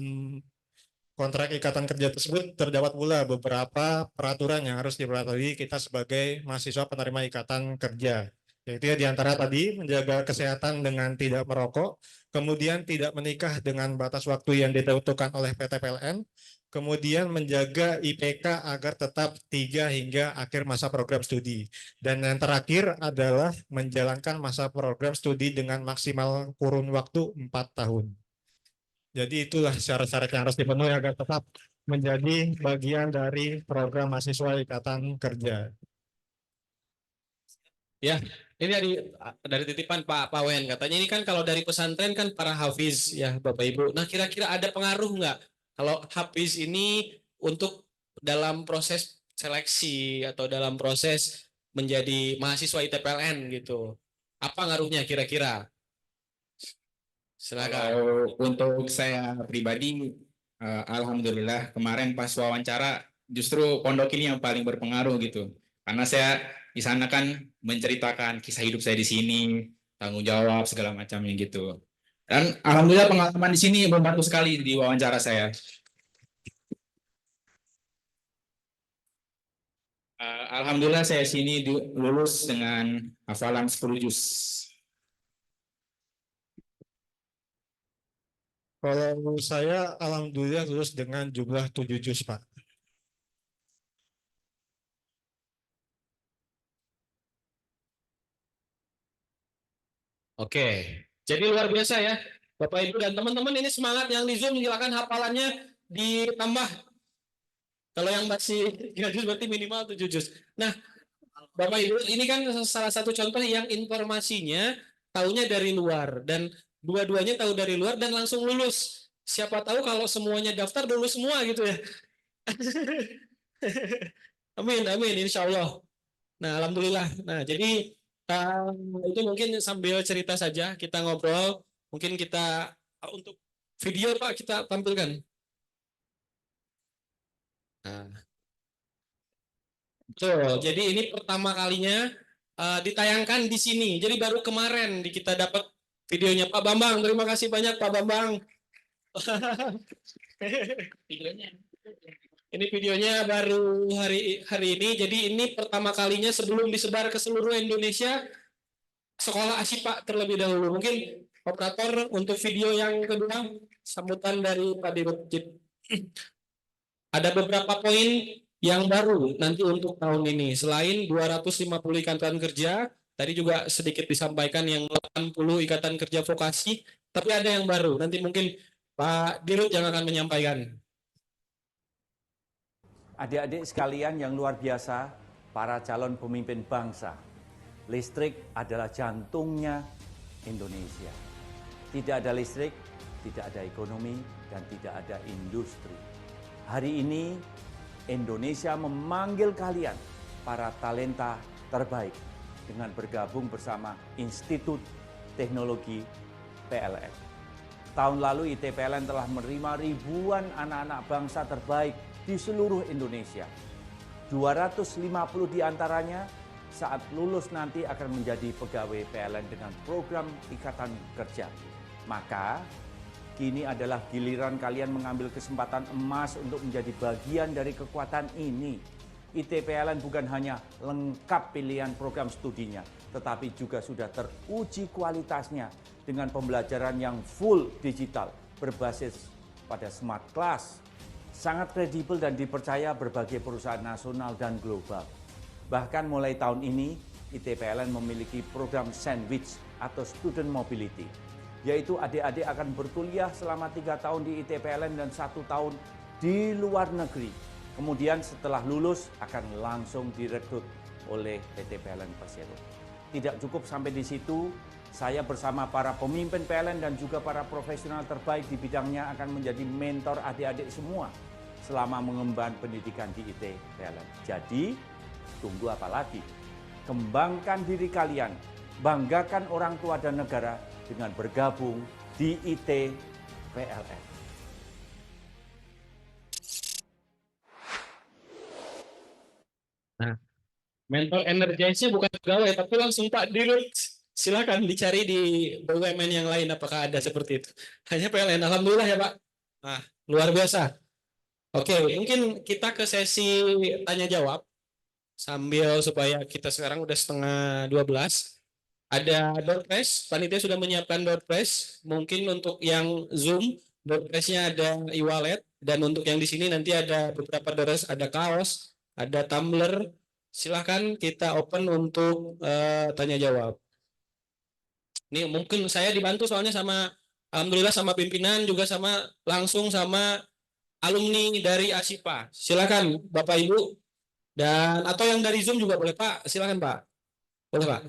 kontrak ikatan kerja tersebut terdapat pula beberapa peraturan yang harus dipatuhi kita sebagai mahasiswa penerima ikatan kerja. Yaitu diantara tadi menjaga kesehatan dengan tidak merokok, kemudian tidak menikah dengan batas waktu yang ditentukan oleh PTPLN, kemudian menjaga IPK agar tetap 3 hingga akhir masa program studi. Dan yang terakhir adalah menjalankan masa program studi dengan maksimal kurun waktu 4 tahun. Jadi itulah syarat-syarat yang harus dipenuhi agar tetap menjadi bagian dari program mahasiswa ikatan kerja. Ya, ini dari titipan Pak Wen, katanya ini kan kalau dari pesantren kan para hafiz ya Bapak Ibu. Nah kira-kira ada pengaruh nggak kalau hafiz ini untuk dalam proses seleksi atau dalam proses menjadi mahasiswa ITPLN gitu? Apa ngaruhnya kira-kira? Silakan. Untuk saya pribadi, alhamdulillah kemarin pas wawancara justru pondok ini yang paling berpengaruh gitu. Karena saya di sana kan menceritakan kisah hidup saya di sini, tanggung jawab segala macamnya gitu. Dan alhamdulillah pengalaman di sini membantu sekali di wawancara saya. Alhamdulillah saya sini lulus dengan hafalan 10 juz. Kalau saya alhamdulillah lulus dengan jumlah 7 juz, Pak. Oke, jadi luar biasa ya, Bapak Ibu dan teman-teman, ini semangat yang di Zoom, silakan hafalannya ditambah. Kalau yang masih 3 juz berarti minimal 7 juz. Nah, Bapak Ibu, ini kan salah satu contoh yang informasinya taunya dari luar dan dua-duanya tahu dari luar dan langsung lulus. Siapa tahu kalau semuanya daftar lulus semua gitu ya. Amin, amin, insya Allah. Nah, alhamdulillah. Nah, jadi itu mungkin sambil cerita saja kita ngobrol. Mungkin kita untuk video Pak kita tampilkan. Nah, betul. Jadi ini pertama kalinya ditayangkan di sini. Jadi baru kemarin kita dapat videonya Pak Bambang. Terima kasih banyak Pak Bambang. Ini videonya baru hari ini. Jadi ini pertama kalinya sebelum disebar ke seluruh Indonesia, sekolah ASIPA terlebih dahulu. Mungkin operator untuk video yang kedua, sambutan dari Pak Dirut. Ada beberapa poin yang baru nanti untuk tahun ini. Selain 250 ikatan kerja, tadi juga sedikit disampaikan yang 80 ikatan kerja vokasi, tapi ada yang baru. Nanti mungkin Pak Dirut yang akan menyampaikan. Adik-adik sekalian yang luar biasa, para calon pemimpin bangsa, listrik adalah jantungnya Indonesia. Tidak ada listrik, tidak ada ekonomi, dan tidak ada industri. Hari ini Indonesia memanggil kalian, para talenta terbaik, dengan bergabung bersama Institut Teknologi PLN. Tahun lalu ITPLN telah menerima ribuan anak-anak bangsa terbaik di seluruh Indonesia. 250 diantaranya saat lulus nanti akan menjadi pegawai PLN dengan program ikatan kerja. Maka kini adalah giliran kalian mengambil kesempatan emas untuk menjadi bagian dari kekuatan ini. ITPLN bukan hanya lengkap pilihan program studinya, tetapi juga sudah teruji kualitasnya dengan pembelajaran yang full digital, berbasis pada smart class, sangat kredibel dan dipercaya berbagai perusahaan nasional dan global. Bahkan mulai tahun ini, ITPLN memiliki program sandwich atau student mobility, yaitu adik-adik akan berkuliah selama 3 tahun di ITPLN dan 1 tahun di luar negeri. Kemudian setelah lulus akan langsung direkrut oleh PT PLN Persero. Tidak cukup sampai di situ, saya bersama para pemimpin PLN dan juga para profesional terbaik di bidangnya akan menjadi mentor adik-adik semua selama mengemban pendidikan di ITPLN. Jadi, tunggu apa lagi? Kembangkan diri kalian, banggakan orang tua dan negara dengan bergabung di ITPLN. Nah, mentor energize-nya bukan pegawai, tapi langsung Pak Dirut. Silakan dicari di BUMN yang lain apakah ada seperti itu. Hanya PLN, alhamdulillah ya Pak. Nah, luar biasa. Oke, mungkin kita ke sesi tanya jawab sambil supaya kita sekarang udah 11:30. Ada door prize, panitia sudah menyiapkan door prize. Mungkin untuk yang Zoom, door prize-nya ada e-wallet, dan untuk yang di sini nanti ada beberapa door prize, ada kaos, ada tumbler. Silahkan kita open untuk tanya jawab. Ini mungkin saya dibantu soalnya sama, alhamdulillah sama pimpinan, juga sama langsung sama alumni dari ASIPA. Silakan Bapak Ibu, dan atau yang dari Zoom juga boleh Pak. Silakan Pak. Boleh Pak.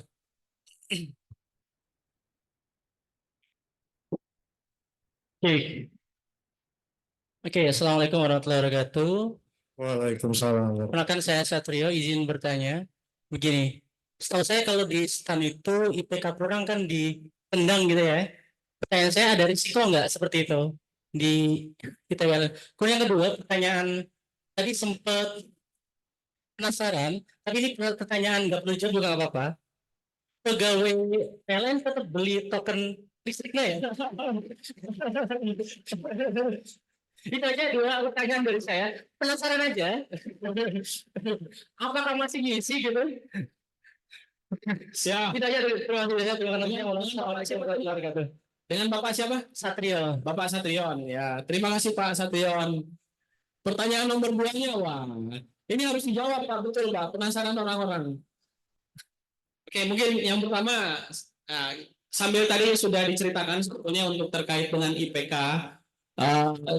Oke, assalamualaikum warahmatullahi wabarakatuh. Waalaikumsalam. Perkenalkan saya Satrio, izin bertanya. Begini, setahu saya kalau di STAN itu IPK kurang kan ditendang gitu ya. Pertanyaan saya, ada risiko nggak seperti itu di ITPLN? Kemudian yang kedua, pertanyaan tadi sempat penasaran, tapi ini pertanyaan nggak perlu jawab juga nggak apa-apa. pegawai PLN tetap beli token listriknya ya? Itu aja 2 pertanyaan dari saya. Penasaran aja. Apakah masih ngisi gitu? Siap. Itu aja dulu. Terima kasih. Dengan Bapak siapa? Satrio. Bapak Satrion. Ya, terima kasih Pak Satrion. Pertanyaan nomor 2-nya, wah, ini harus dijawab Pak, betul Pak. Penasaran orang-orang. Oke, mungkin yang pertama, sambil tadi sudah diceritakan sebetulnya untuk terkait dengan IPK,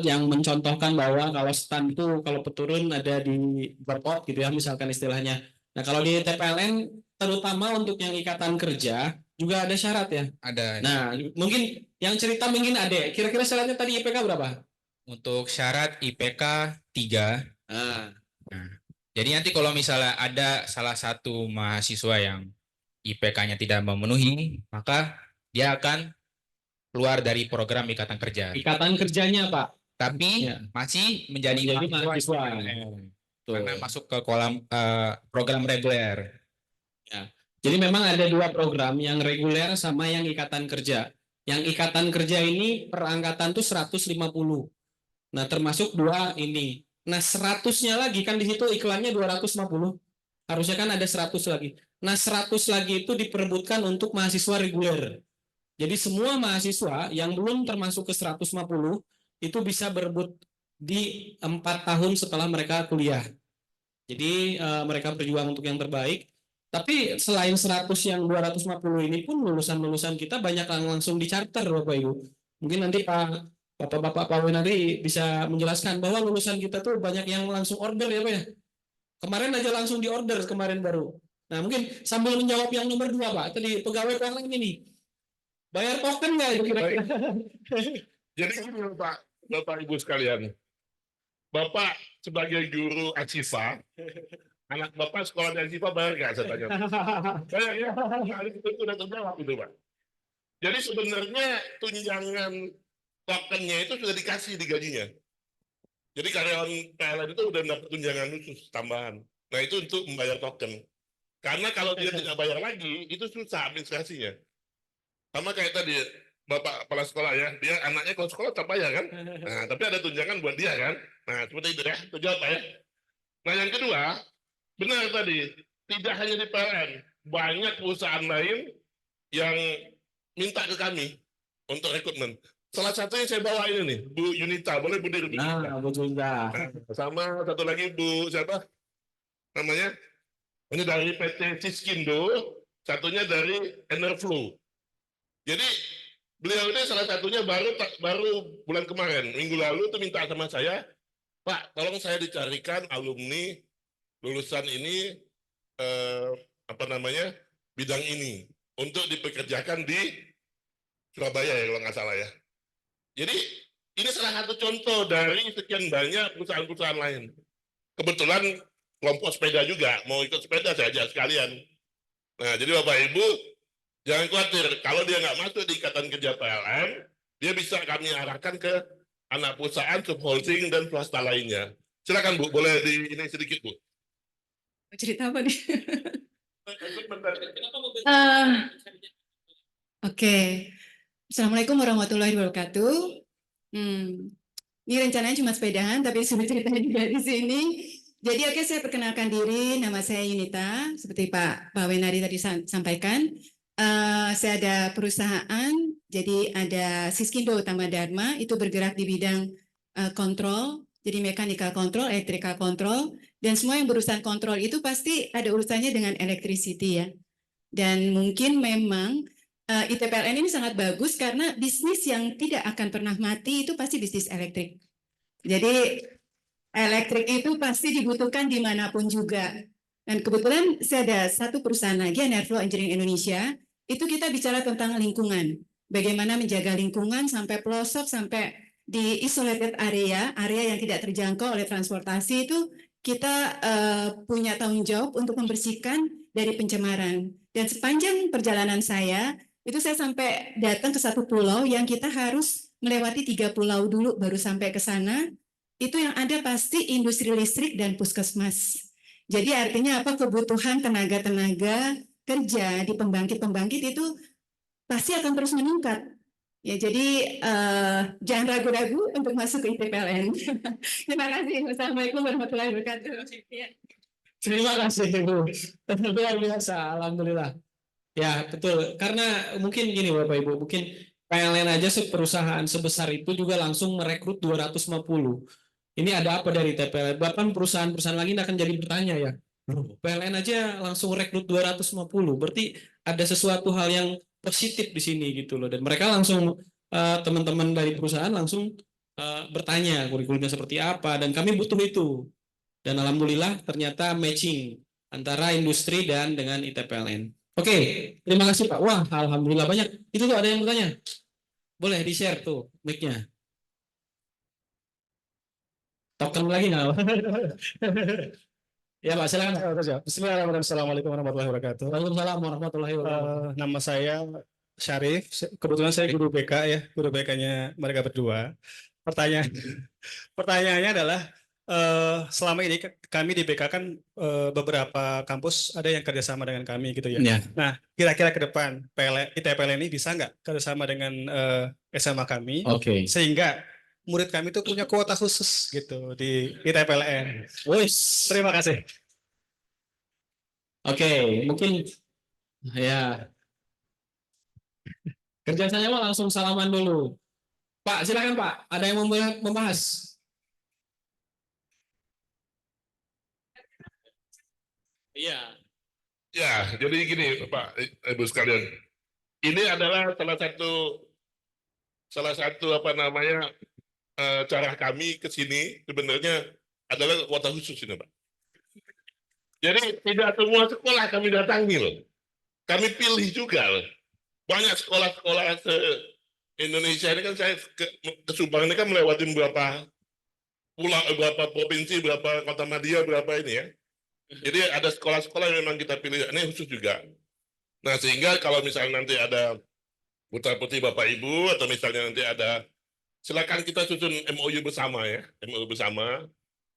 yang mencontohkan bahwa kalau stand itu kalau peturun ada di berpot gitu ya, misalkan istilahnya. Nah, kalau di TPLN terutama untuk yang ikatan kerja juga ada syarat ya. Ada. Nah, mungkin yang cerita mungkin ada. Kira-kira syaratnya tadi IPK berapa? Untuk syarat IPK 3. Nah, jadi nanti kalau misalnya ada salah satu mahasiswa yang IPK-nya tidak memenuhi, maka dia akan keluar dari program ikatan kerja. Ikatan kerjanya Pak, tapi masih menjadi mahasiswa. Karena masuk ke kolam program reguler. Ya. Jadi memang ada 2 program, yang reguler sama yang ikatan kerja. Yang ikatan kerja ini per angkatan tuh 150. Nah, termasuk 2 ini. Nah, 100-nya lagi kan di situ iklannya 250. Harusnya kan ada 100 lagi. Nah, 100 lagi itu diperebutkan untuk mahasiswa reguler. Jadi semua mahasiswa yang belum termasuk ke 150 itu bisa berebut di 4 tahun setelah mereka kuliah. Jadi mereka berjuang untuk yang terbaik. Tapi selain 100 yang 250 ini pun lulusan-lulusan kita banyak yang langsung di charter Bapak Ibu. Mungkin nanti Bapak Wenari bisa menjelaskan bahwa lulusan kita tuh banyak yang langsung order ya Pak ya. Kemarin aja langsung di order kemarin baru. Nah, mungkin sambil menjawab yang nomor 2 Pak, tadi pegawai PLN ini bayar token nggak itu kira-kira? Jadi ini Bapak Ibu sekalian, Bapak sebagai guru Asifa, anak Bapak sekolah di Asifa bayar nggak saya tanya? Bayar ya, itu sudah terjawab itu Pak. Jadi sebenarnya tunjangan tokennya itu sudah dikasih di gajinya. Jadi karyawan PLN itu sudah dapat tunjangan khusus tambahan. Nah itu untuk membayar token. Karena kalau dia tidak bayar lagi, itu susah administrasinya. Sama kayak tadi Bapak kepala sekolah ya, dia anaknya kalau sekolah tak bayar kan? Nah, tapi ada tunjangan buat dia kan? Nah, seperti itu ya, itu jawab Pak ya. Nah, yang kedua, benar tadi, tidak hanya di PLN, banyak perusahaan lain yang minta ke kami untuk rekrutmen. Salah satunya saya bawa ini nih, Bu Yunita, boleh Bu Dir? Nah, Bu Yunita. Sama satu lagi Bu siapa? Namanya? Ini dari PT Siskindo, satunya dari Enerflow. Jadi beliau ini salah satunya baru bulan kemarin, minggu lalu itu minta sama saya, Pak, tolong saya dicarikan alumni lulusan ini bidang ini untuk dipekerjakan di Surabaya ya kalau nggak salah ya. Jadi ini salah satu contoh dari sekian banyak perusahaan-perusahaan lain. Kebetulan kelompok sepeda juga mau ikut sepeda saya ajak sekalian. Nah jadi Bapak Ibu jangan khawatir, kalau dia nggak masuk di ikatan kerja PLN, dia bisa kami arahkan ke anak perusahaan, subholding, dan swasta lainnya. Silakan Bu, boleh di ini sedikit Bu. Cerita apa nih? Oke. Assalamualaikum warahmatullahi wabarakatuh. Ini rencananya cuma sepedahan, tapi sudah ceritanya juga di sini. Jadi saya perkenalkan diri, nama saya Yunita, seperti Pak Wenari tadi sampaikan. Saya ada perusahaan, jadi ada Siskindo Utama Dharma, itu bergerak di bidang kontrol, jadi mechanical control, electrical control, dan semua yang berurusan kontrol itu pasti ada urusannya dengan electricity ya. Dan mungkin memang ITPLN ini sangat bagus karena bisnis yang tidak akan pernah mati itu pasti bisnis elektrik. Jadi elektrik itu pasti dibutuhkan dimanapun juga. Dan kebetulan saya ada satu perusahaan lagi, Enerflow Engineering Indonesia, itu kita bicara tentang lingkungan. Bagaimana menjaga lingkungan sampai pelosok, sampai di isolated area yang tidak terjangkau oleh transportasi itu kita punya tanggung jawab untuk membersihkan dari pencemaran. Dan sepanjang perjalanan saya, itu saya sampai datang ke satu pulau yang kita harus melewati 3 pulau dulu baru sampai ke sana. Itu yang ada pasti industri listrik dan puskesmas. Jadi artinya apa? Kebutuhan tenaga-tenaga kerja di pembangkit-pembangkit itu pasti akan terus meningkat. Ya, jadi jangan ragu-ragu untuk masuk ke ITPLN. Terima kasih. Wassalamualaikum warahmatullahi wabarakatuh. Ya. Terima kasih Ibu. Luar biasa, alhamdulillah. Ya, betul. Karena mungkin gini Bapak Ibu, mungkin PLN aja perusahaan sebesar itu juga langsung merekrut 250. Ini ada apa dari TPLN? Bahkan perusahaan-perusahaan lagi akan jadi bertanya ya. PLN aja langsung rekrut 250. Berarti ada sesuatu hal yang positif di sini gitu loh. Dan mereka langsung teman-teman dari perusahaan langsung bertanya kurikulumnya seperti apa, dan kami butuh itu. Dan alhamdulillah ternyata matching antara industri dan dengan ITPLN. Oke, terima kasih Pak. Wah, alhamdulillah banyak. Itu tuh ada yang bertanya. Boleh di-share tuh mic-nya. Token lagi nggak? Ya Pak, silakan. Bismillahirrahmanirrahim. Assalamualaikum warahmatullahi wabarakatuh. Waalaikumsalam warahmatullahi wabarakatuh. Nama saya Syarif. Kebetulan saya guru BK ya, guru BK-nya mereka berdua. Pertanyaannya adalah selama ini kami di BK kan beberapa kampus ada yang kerjasama dengan kami gitu ya. Ya. Nah, kira-kira ke depan ITPLN ini bisa nggak kerjasama dengan SMA kami, sehingga murid kami itu punya kuota khusus gitu di ITPLN. Wis, terima kasih. Oke, mungkin ya kerjasanya mah langsung salaman dulu. Pak, silakan Pak. Ada yang membahas? Iya. Ya, jadi gini Pak, Ibu sekalian. Ini adalah salah satu apa namanya cara kami ke sini sebenarnya adalah kuota khusus ini Pak. Jadi tidak semua sekolah kami datangi loh. Kami pilih juga loh. Banyak sekolah-sekolah se-Indonesia ini kan saya ke Subang ini kan melewati beberapa pulau, beberapa provinsi, beberapa kota media, beberapa ini ya. Jadi ada sekolah-sekolah yang memang kita pilih, ini khusus juga. Nah sehingga kalau misalnya nanti ada putra-putri Bapak Ibu atau misalnya nanti ada, silakan kita susun MOU bersama ya, MOU bersama.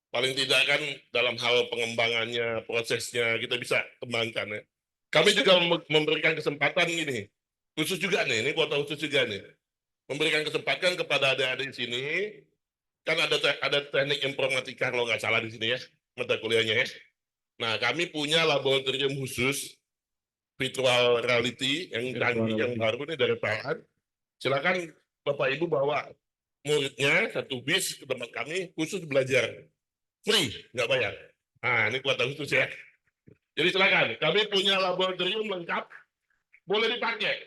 Paling tidak kan dalam hal pengembangannya, prosesnya kita bisa kembangkan ya. Kami juga memberikan kesempatan ini, khusus juga nih, ini kuota khusus juga nih. Memberikan kesempatan kepada adik-adik di sini, kan ada teknik informatika kalau nggak salah di sini ya, mata kuliahnya ya. Nah kami punya laboratorium khusus virtual reality yang canggih, yang baru nih dari PLN. Silakan Bapak Ibu bawa muridnya satu bis ke tempat kami khusus belajar. Free, nggak bayar. Nah, ini kuota khusus ya. Jadi silakan, kami punya laboratorium lengkap, boleh dipakai.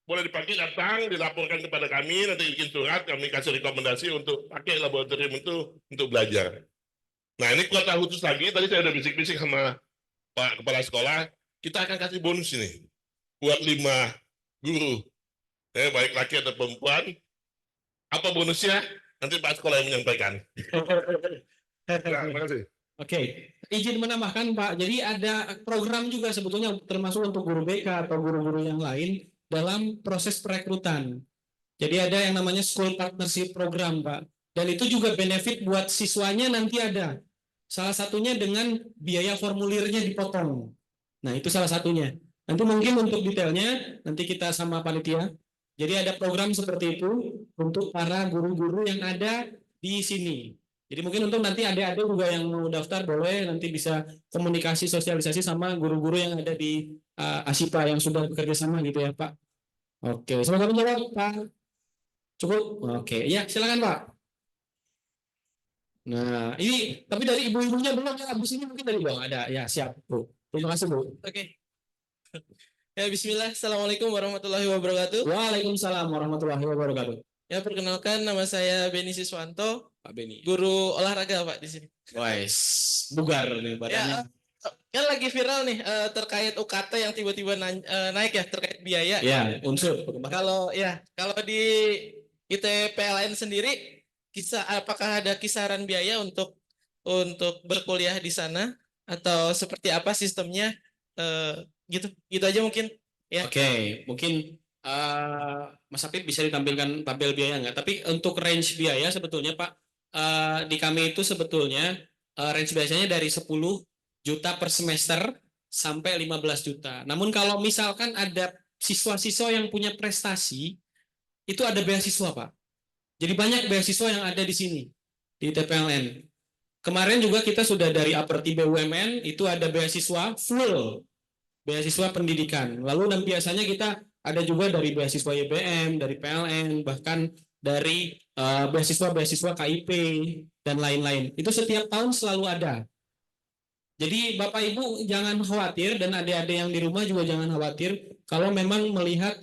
Boleh dipakai, datang, dilaporkan kepada kami, nanti bikin surat, kami kasih rekomendasi untuk pakai laboratorium itu untuk belajar. Nah, ini kuota khusus lagi, tadi saya udah bisik-bisik sama Pak Kepala Sekolah, kita akan kasih bonus ini, buat 5 guru, baik laki atau perempuan. Apa bonusnya? Nanti Pak Sekolah yang menyampaikan. Terima kasih. Oke, izin menambahkan Pak, jadi ada program juga sebetulnya termasuk untuk guru BK atau guru-guru yang lain dalam proses perekrutan. Jadi ada yang namanya School Partnership Program Pak, dan itu juga benefit buat siswanya nanti ada. Salah satunya dengan biaya formulirnya dipotong. Nah itu salah satunya. Nanti mungkin untuk detailnya nanti kita sama panitia. Jadi ada program seperti itu untuk para guru-guru yang ada di sini. Jadi mungkin untuk nanti ada juga yang mau daftar boleh nanti bisa komunikasi sosialisasi sama guru-guru yang ada di ASIPA yang sudah bekerja sama gitu ya Pak. Oke, semoga menjawab Pak. Cukup? Oke, ya silakan Pak. Nah ini tapi dari ibu-ibunya belum ya, abis ini mungkin dari bawah ada ya, siap Bu. Terima kasih Bu. Oke. Ya Bismillah, Assalamualaikum warahmatullahi wabarakatuh. Waalaikumsalam warahmatullahi wabarakatuh. Ya perkenalkan nama saya Beni Siswanto, Pak Beni. Guru olahraga Pak di sini. Wais, bugar nih badannya. Ya, kan lagi viral nih terkait UKT yang tiba-tiba naik ya terkait biaya. Ya, unsur. Kalau di ITPLN sendiri apakah ada kisaran biaya untuk berkuliah di sana atau seperti apa sistemnya? Gitu aja mungkin ya. Oke, mungkin Mas Apip bisa tampil biaya nggak? Tapi untuk range biaya sebetulnya Pak, di kami itu sebetulnya range biasanya dari 10 juta per semester sampai 15 juta. Namun kalau misalkan ada siswa-siswa yang punya prestasi, itu ada beasiswa, Pak. Jadi banyak beasiswa yang ada di sini, di TPLN. Kemarin juga kita sudah dari Aperti BUMN, itu ada beasiswa full, beasiswa pendidikan. Lalu dan biasanya kita ada juga dari beasiswa YBM, dari PLN, bahkan dari beasiswa-beasiswa KIP, dan lain-lain. Itu setiap tahun selalu ada. Jadi Bapak Ibu jangan khawatir, dan adik-adik yang di rumah juga jangan khawatir kalau memang melihat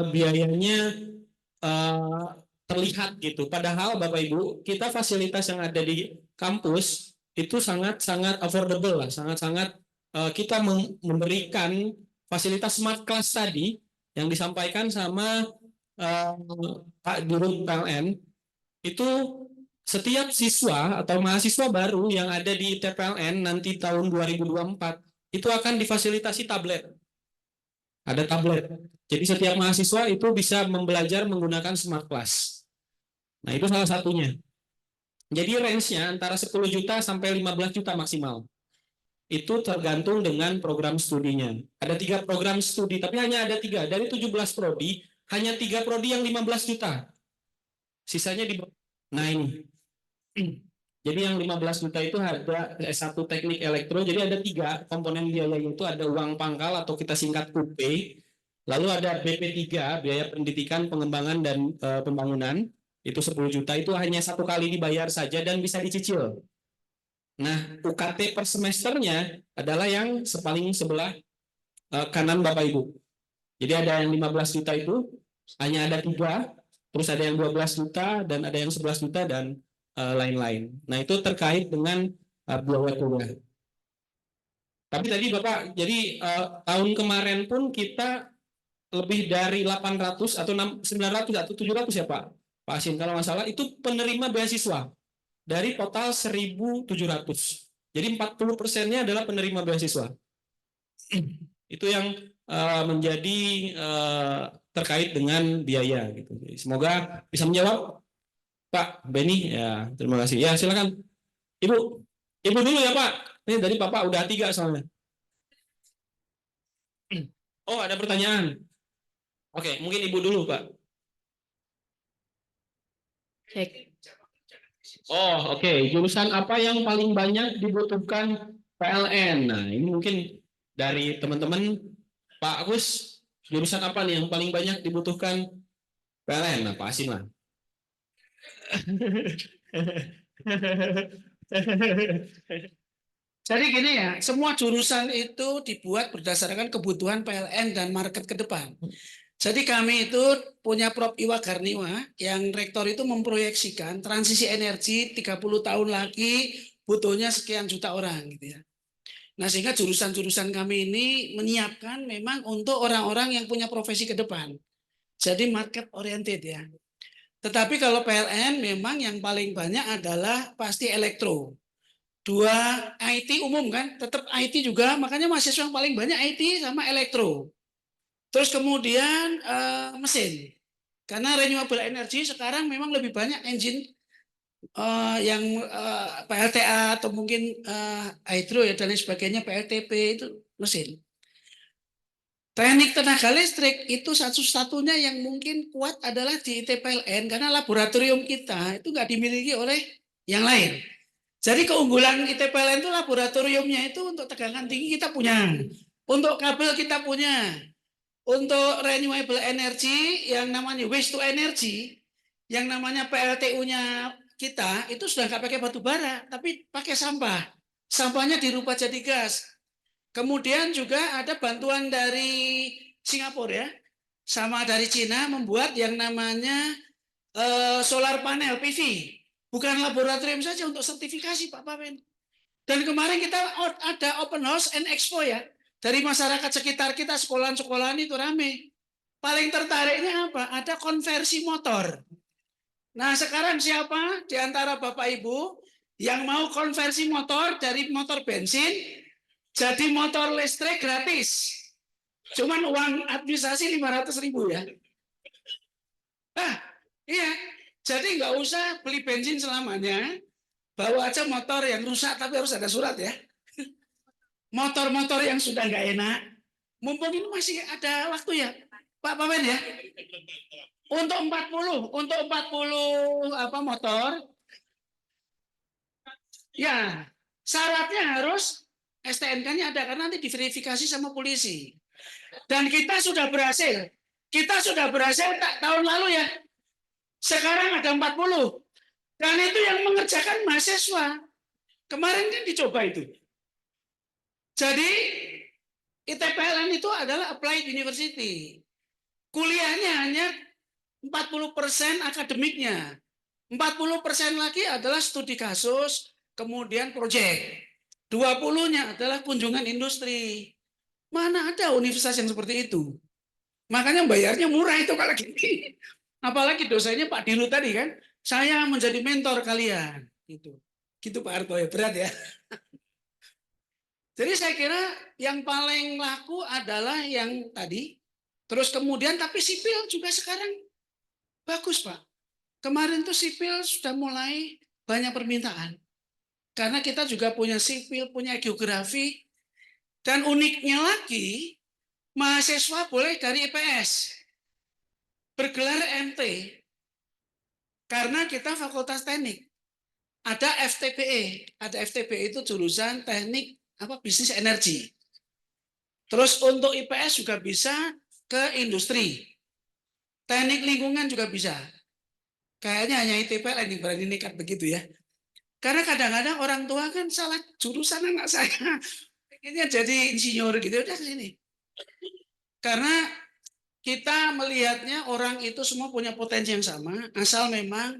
biayanya terlihat gitu. Padahal Bapak Ibu, kita fasilitas yang ada di kampus itu sangat-sangat affordable lah, sangat-sangat kita memberikan fasilitas smart class tadi yang disampaikan sama Pak Dirut PLN. Itu setiap siswa atau mahasiswa baru yang ada di TPLN nanti tahun 2024 itu akan difasilitasi tablet. Ada tablet. Jadi setiap mahasiswa itu bisa belajar menggunakan smart class. Nah, itu salah satunya. Jadi range-nya antara 10 juta sampai 15 juta maksimal. Itu tergantung dengan program studinya. Ada 3 program studi, tapi hanya ada 3. Dari 17 prodi, hanya 3 prodi yang 15 juta. Sisanya di... Nah, ini. Jadi yang 15 juta itu ada S1 teknik elektro, jadi ada 3 komponen biaya, itu ada uang pangkal atau kita singkat UP, lalu ada BP3, biaya pendidikan, pengembangan, dan pembangunan, itu 10 juta, itu hanya 1 kali dibayar saja dan bisa dicicil. Nah, UKT per semesternya adalah yang paling sebelah kanan Bapak Ibu. Jadi ada yang 15 juta itu, hanya ada 3, terus ada yang 12 juta, dan ada yang 11 juta, dan lain-lain. Nah, itu terkait dengan biaya kuliah. Tapi tadi Bapak, jadi tahun kemarin pun kita lebih dari 800 atau 900 atau 700 ya Pak Hasim, kalau nggak salah, itu penerima beasiswa dari total 1.700. Jadi 40%-nya adalah penerima beasiswa. Itu yang menjadi terkait dengan biaya. Gitu. Semoga bisa menjawab. Pak Beni, ya terima kasih. Ya silakan. Ibu dulu ya Pak. Ini dari Bapak udah 3 soalnya. Oh ada pertanyaan. Oke, mungkin Ibu dulu Pak. Oh oke. Jurusan apa yang paling banyak dibutuhkan PLN? Nah ini mungkin dari teman-teman Pak Agus, jurusan apa nih yang paling banyak dibutuhkan PLN? Nah Pak Hasim lah. Jadi gini ya, semua jurusan itu dibuat berdasarkan kebutuhan PLN dan market ke depan. Jadi kami itu punya Prof. Iwa Garniwa yang rektor itu memproyeksikan transisi energi 30 tahun lagi butuhnya sekian juta orang gitu ya. Nah sehingga jurusan-jurusan kami ini menyiapkan memang untuk orang-orang yang punya profesi ke depan. Jadi market oriented ya. Tetapi kalau PLN memang yang paling banyak adalah pasti elektro. 2 IT umum kan, tetap IT juga, makanya mahasiswa yang paling banyak IT sama elektro. Terus kemudian mesin. Karena renewable energy sekarang memang lebih banyak engine yang PLTA atau mungkin hydro ya dan lain sebagainya, PLTP itu mesin. Teknik tenaga listrik itu satu-satunya yang mungkin kuat adalah di ITPLN karena laboratorium kita itu nggak dimiliki oleh yang lain. Jadi keunggulan ITPLN itu laboratoriumnya itu untuk tegangan tinggi kita punya, untuk kabel kita punya, untuk renewable energy yang namanya waste to energy, yang namanya PLTU-nya kita itu sudah nggak pakai batu bara, tapi pakai sampah. Sampahnya dirubah jadi gas. Kemudian juga ada bantuan dari Singapura ya, sama dari Cina membuat yang namanya solar panel PV. Bukan laboratorium saja untuk sertifikasi Pak Pawen. Dan kemarin kita ada open house and expo ya. Dari masyarakat sekitar kita, sekolahan-sekolahan itu rame. Paling tertariknya apa? Ada konversi motor. Nah sekarang siapa di antara Bapak Ibu yang mau konversi motor dari motor bensin jadi motor listrik gratis? Cuman uang administrasi 500.000 ya. Nah, iya. Jadi nggak usah beli bensin selamanya. Bawa aja motor yang rusak tapi harus ada surat ya. motor-motor yang sudah nggak enak, mumpung ini masih ada waktu ya, Pak Pawen ya. Untuk 40 motor, ya syaratnya harus STNK-nya ada karena nanti diverifikasi sama polisi. Dan kita sudah berhasil tahun lalu ya. Sekarang ada 40. Dan itu yang mengerjakan mahasiswa. Kemarin kan dicoba itu. Jadi ITPLN itu adalah applied university. Kuliahnya hanya 40% akademiknya. 40% lagi adalah studi kasus, kemudian proyek. 20-nya adalah kunjungan industri. Mana ada universitas yang seperti itu? Makanya bayarnya murah itu kalau gini. Apalagi dosennya Pak Dirut tadi kan, saya menjadi mentor kalian. Gitu Pak Arto ya, berat ya. Jadi saya kira yang paling laku adalah yang tadi. Terus kemudian tapi sipil juga sekarang bagus Pak. Kemarin tuh sipil sudah mulai banyak permintaan. Karena kita juga punya sipil, punya geografi. Dan uniknya lagi, mahasiswa boleh dari IPS. Bergelar MT. Karena kita fakultas teknik. Ada FTPE. Ada FTPE itu jurusan teknik bisnis energi. Terus untuk IPS juga bisa ke industri. Teknik lingkungan juga bisa. Kayaknya hanya ITPLN yang berani nekat begitu ya. Karena kadang-kadang orang tua kan salah jurusan anak saya. Ini jadi insinyur gitu, udah ke sini. Karena kita melihatnya orang itu semua punya potensi yang sama, asal memang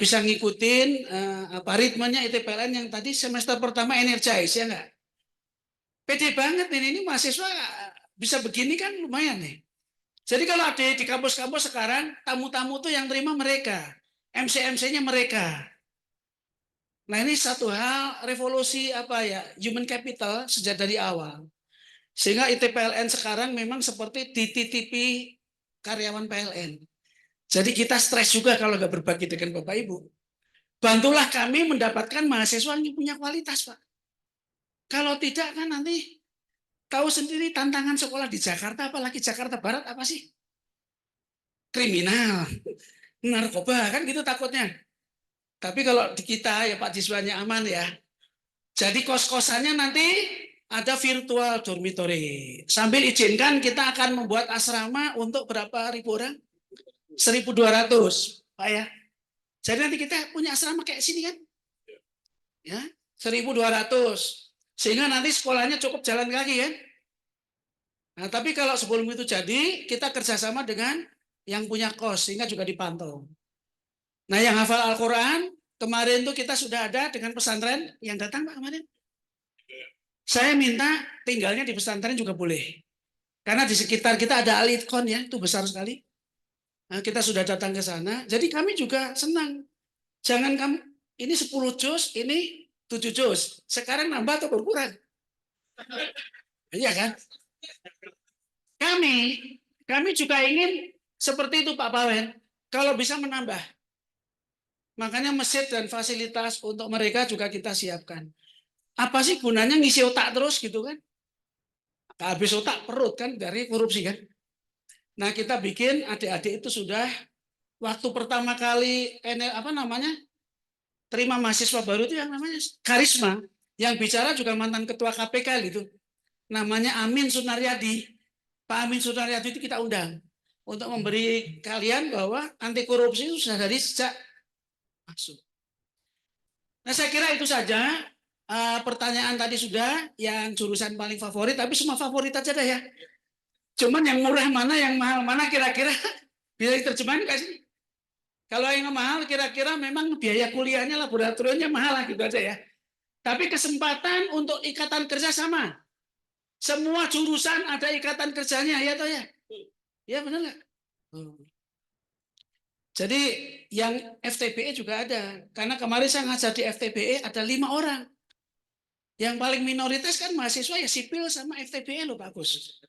bisa ngikutin ritmenya ITPLN yang tadi semester pertama energize, ya enggak? Pede banget ini mahasiswa bisa begini kan lumayan nih. Jadi kalau ada di kampus-kampus sekarang, tamu-tamu tuh yang terima mereka, MC-MC-nya mereka. Nah ini satu hal revolusi human capital sejak dari awal. Sehingga ITPLN sekarang memang seperti dititipi karyawan PLN. Jadi kita stres juga kalau nggak berbagi dengan Bapak Ibu. Bantulah kami mendapatkan mahasiswa yang punya kualitas, Pak. Kalau tidak kan nanti tahu sendiri tantangan sekolah di Jakarta, apalagi Jakarta Barat apa sih? Kriminal, narkoba, kan gitu takutnya. Tapi kalau di kita ya Pak siswanya aman ya. Jadi kos-kosannya nanti ada virtual dormitory. Sambil izinkan kita akan membuat asrama untuk berapa ribu orang? 1.200, Pak ya. Jadi nanti kita punya asrama kayak sini kan? Ya, 1.200. Sehingga nanti sekolahnya cukup jalan kaki kan? Nah, tapi kalau sebelum itu jadi, kita kerjasama dengan yang punya kos, sehingga juga dipantau. Nah, yang hafal Al-Quran, kemarin tuh kita sudah ada dengan pesantren yang datang Pak kemarin. Saya minta tinggalnya di pesantren juga boleh. Karena di sekitar kita ada Al-Itqon ya, itu besar sekali. Nah, kita sudah datang ke sana, jadi kami juga senang. Jangan kamu, ini 10 juz, ini 7 juz. Sekarang nambah atau berkurang? Iya kan? Kami juga ingin seperti itu Pak Pawen, kalau bisa menambah. Makanya masjid dan fasilitas untuk mereka juga kita siapkan. Apa sih gunanya ngisi otak terus gitu kan? Habis otak perut kan dari korupsi kan? Nah kita bikin adik-adik itu sudah waktu pertama kali terima mahasiswa baru itu yang namanya Karisma, yang bicara juga mantan ketua KPK gitu. Namanya Amin Sunaryadi. Pak Amin Sunaryadi itu kita undang untuk memberi kalian bahwa anti korupsi itu sudah dari sejak masuk. Nah saya kira itu saja. Pertanyaan tadi sudah yang jurusan paling favorit, tapi semua favorit aja dah ya. Cuman yang murah mana, yang mahal mana kira-kira bisa diterjemahkan nggak sih? Kalau yang mahal kira-kira memang biaya kuliahnya, laboratoriumnya mahal lah gitu aja ya. Tapi kesempatan untuk ikatan kerja sama. Semua jurusan ada ikatan kerjanya ya toh ya. Ya benar nggak? Jadi yang FTPE juga ada. Karena kemarin saya ngajar di FTPE ada 5 orang. Yang paling minoritas kan mahasiswa ya sipil sama FTPE loh Pak Gus.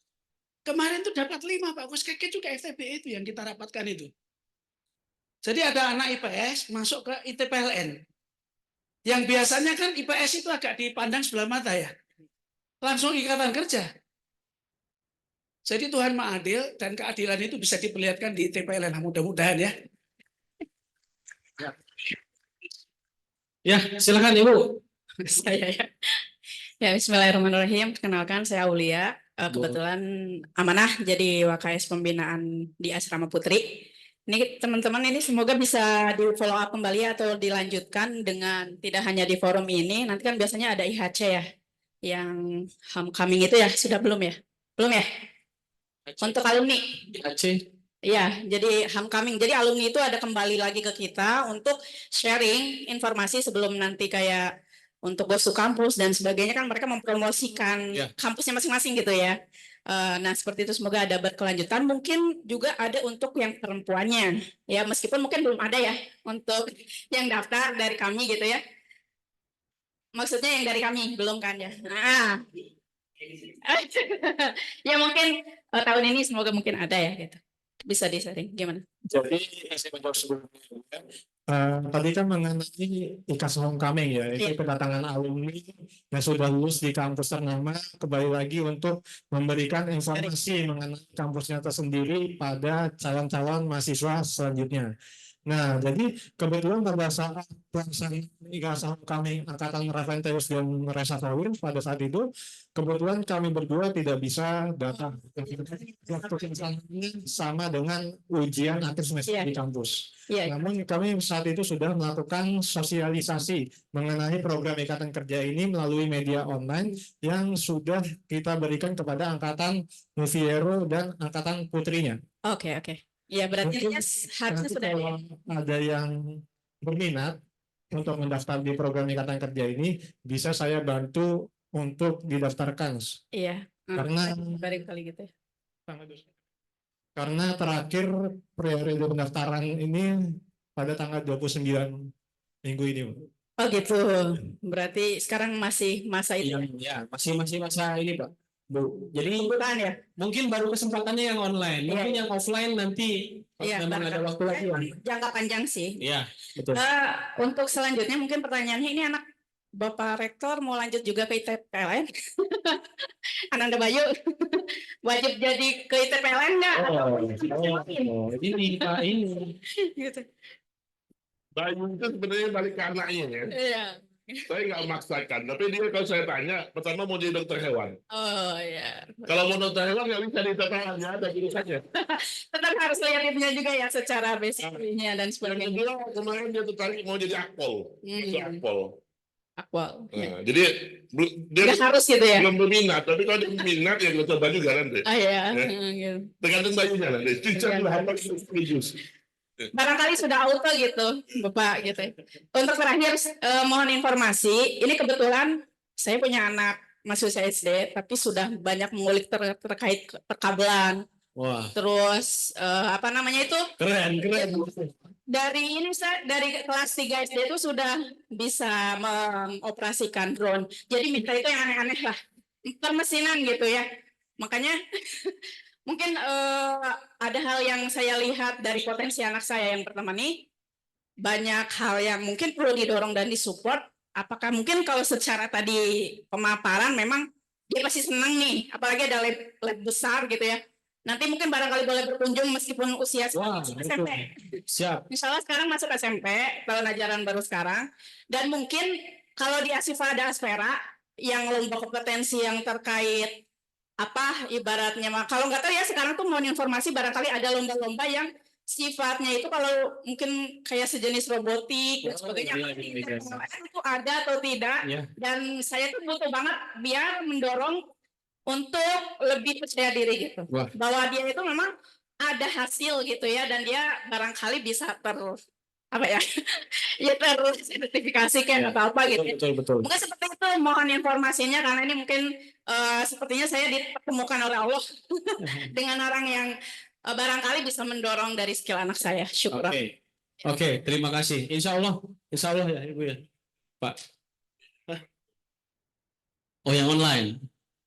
Kemarin tuh dapat 5 Pak Gus. Kayaknya juga FTPE itu yang kita rapatkan itu. Jadi ada anak IPS masuk ke ITPLN. Yang biasanya kan IPS itu agak dipandang sebelah mata ya. langsung ikatan kerja. Jadi Tuhan Maha Adil dan keadilan itu bisa diperlihatkan di TPLN, mudah-mudahan ya. Ya, silakan Ibu. Saya ya. Ya, bismillahirrahmanirrahim. Perkenalkan saya Aulia. Kebetulan amanah jadi WKS pembinaan di Asrama Putri. Ini teman-teman ini semoga bisa di follow up kembali atau dilanjutkan dengan tidak hanya di forum ini. Nanti kan biasanya ada IHC ya, yang homecoming itu ya sudah belum ya? Belum ya? Untuk alumni. IHC. Iya, jadi homecoming. Jadi alumni itu ada kembali lagi ke kita untuk sharing informasi sebelum nanti kayak untuk goes to kampus dan sebagainya, kan mereka mempromosikan kampusnya masing-masing gitu ya. Nah, seperti itu semoga ada berkelanjutan. Mungkin juga ada untuk yang perempuannya. Ya, meskipun mungkin belum ada ya untuk yang daftar dari kami gitu ya. Maksudnya yang dari kami belum kan ya. Nah. Ya mungkin tahun ini semoga mungkin ada ya gitu. Bisa di-sharing gimana? Jadi saya menjawab sebelumnya. Tadi kan mengenai IKAS Homecoming ya, itu kedatangan alumni yang sudah lulus di kampus ternama kembali lagi untuk memberikan informasi mengenai kampusnya tersendiri pada calon-calon mahasiswa selanjutnya. Nah, jadi kebetulan pada saat pelaksanaan IKAS Homecoming Angkatan Raventeus dan Resatawir pada saat itu, kebetulan kami berdua tidak bisa datang. Waktu sama dengan ujian akhir semester di kampus. Namun kami saat itu sudah melakukan sosialisasi mengenai program Ikatan Kerja ini melalui media online yang sudah kita berikan kepada Angkatan Nuviero dan Angkatan Putrinya. Oke. Ya berarti harusnya sudah ada yang berminat untuk mendaftar di program Ikatan Kerja ini, bisa saya bantu untuk didaftarkan. Iya. Karena barangkali gitu ya. Karena terakhir periode pendaftaran ini pada tanggal 29 minggu ini. Oh gitu. Berarti sekarang masih masa itu. Iya, masih masa ini, Pak. Bu. Jadi ya? mungkin baru kesempatannya yang online, mungkin yang offline nanti memang ada waktu lagi. Jangka panjang sih. Iya, betul. Untuk selanjutnya mungkin pertanyaannya, ini anak Bapak Rektor mau lanjut juga ke ITPLN? Ananda Bayu wajib jadi ke ITPLN nggak? Ini Pak ini. Gitu. Bayu itu sebenarnya balik ke anaknya ya. Iya. Saya nggak memaksakan, tapi dia kalau saya tanya, pertama mau jadi dokter hewan. Oh iya. Kalau mau dokter hewan nggak bisa di ITPLN, ya ada jurusannya. Tetap harus lihat itunya juga ya secara basicnya dan sebagainya. Dia kemarin dia tertarik mau jadi akpol, Akpol. Nah, jadi dia nggak harus gitu ya. Belum berminat, tapi kalau dia berminat ya gue coba juga nanti. Iya. Ya. Tergantung Bayunya nanti. Teacher harus religius. Barangkali sudah auto gitu, Bapak gitu. Untuk terakhir mohon informasi. Ini kebetulan saya punya anak masih usia SD, tapi sudah banyak mengulik terkait perkabelan. Wah. Terus apa namanya itu? Keren. Dari kelas 3 SD itu sudah bisa mengoperasikan drone. Jadi minta itu yang aneh-aneh lah, permesinan gitu ya. Makanya mungkin ada hal yang saya lihat dari potensi anak saya. Yang pertama nih, banyak hal yang mungkin perlu didorong dan disupport. Apakah mungkin kalau secara tadi pemaparan memang dia pasti senang nih, apalagi ada lab besar gitu ya. Nanti mungkin barangkali boleh berkunjung meskipun usia SMP. Siap. Misalnya sekarang masuk SMP, tahun ajaran baru sekarang. Dan mungkin kalau di Asifa ada Aspera, yang lomba kompetensi yang terkait apa ibaratnya, kalau nggak tahu ya sekarang tuh mohon informasi, barangkali ada lomba-lomba yang sifatnya itu kalau mungkin kayak sejenis robotik dan sebagainya. Itu ada atau tidak? Dan saya tuh butuh banget biar mendorong untuk lebih percaya diri gitu. Bahwa dia itu memang ada hasil gitu ya, dan dia barangkali bisa tersertifikasi kayak atau apa gitu. Betul. Mungkin seperti itu, mohon informasinya karena ini mungkin sepertinya saya dipertemukan oleh Allah dengan orang yang barangkali bisa mendorong dari skill anak saya. Syukur. Oke, terima kasih. Insya Allah ya Ibu ya, Pak. Oh, yang online.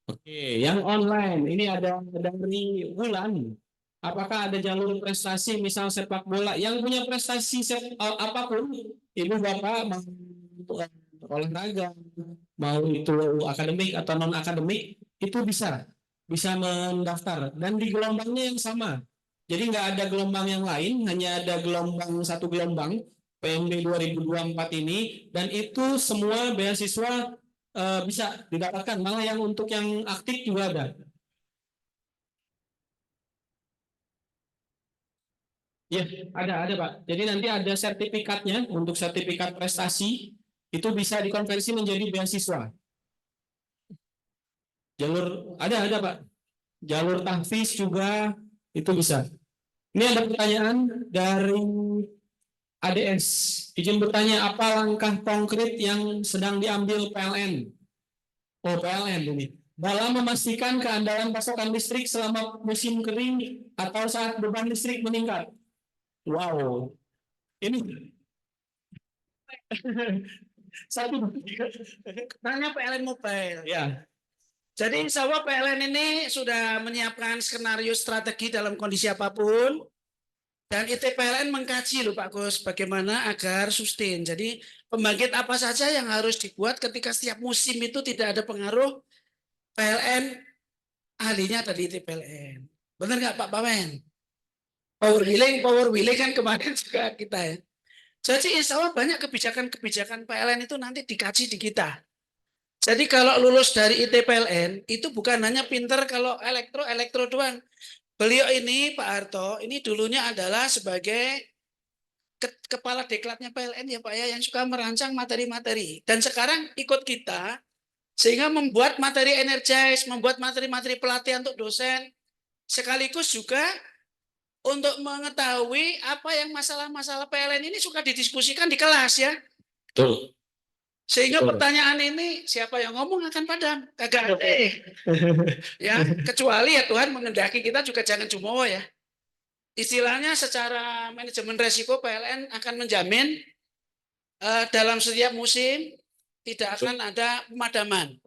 Oke, yang online ini ada dari Wulan. Apakah ada jalur prestasi, misal sepak bola yang punya prestasi apapun, Ibu Bapak olahraga, mau itu akademik atau non akademik, itu bisa mendaftar dan di gelombangnya yang sama. Jadi nggak ada gelombang yang lain, hanya ada satu gelombang PMB 2024 ini, dan itu semua beasiswa bisa didapatkan, malah yang untuk yang aktif juga ada. Ya, ada Pak. Jadi nanti ada sertifikatnya, untuk sertifikat prestasi itu bisa dikonversi menjadi beasiswa. Jalur ada Pak. Jalur tahfiz juga itu bisa. Ini ada pertanyaan dari ADS. Izin bertanya, apa langkah konkret yang sedang diambil PLN? Oh, PLN ini. Dalam memastikan keandalan pasokan listrik selama musim kering atau saat beban listrik meningkat. Wow. Ini satu tanya PLN Mobile. ya. Jadi insya Allah PLN ini sudah menyiapkan skenario strategi dalam kondisi apapun. Dan IT PLN mengkaji loh Pak Gus bagaimana agar sustain. Jadi pembangkit apa saja yang harus dibuat ketika setiap musim itu tidak ada pengaruh, PLN ahlinya ada di IT PLN. Benar nggak Pak Pawen? Power wheeling kan kemarin juga kita ya. Jadi insya Allah banyak kebijakan-kebijakan PLN itu nanti dikaji di kita. Jadi kalau lulus dari IT PLN itu bukan hanya pinter kalau elektro doang. Beliau ini Pak Harto ini dulunya adalah sebagai kepala deklatnya PLN ya Pak ya, yang suka merancang materi-materi, dan sekarang ikut kita sehingga membuat materi energize, membuat materi-materi pelatihan untuk dosen, sekaligus juga untuk mengetahui apa yang masalah-masalah PLN ini suka didiskusikan di kelas ya. Betul. Sehingga Betul. pertanyaan ini siapa yang ngomong akan padam, kagak ada. Ya, kecuali ya Tuhan mengendaki kita juga jangan jumowo ya. Istilahnya secara manajemen resiko PLN akan menjamin dalam setiap musim tidak akan ada pemadaman.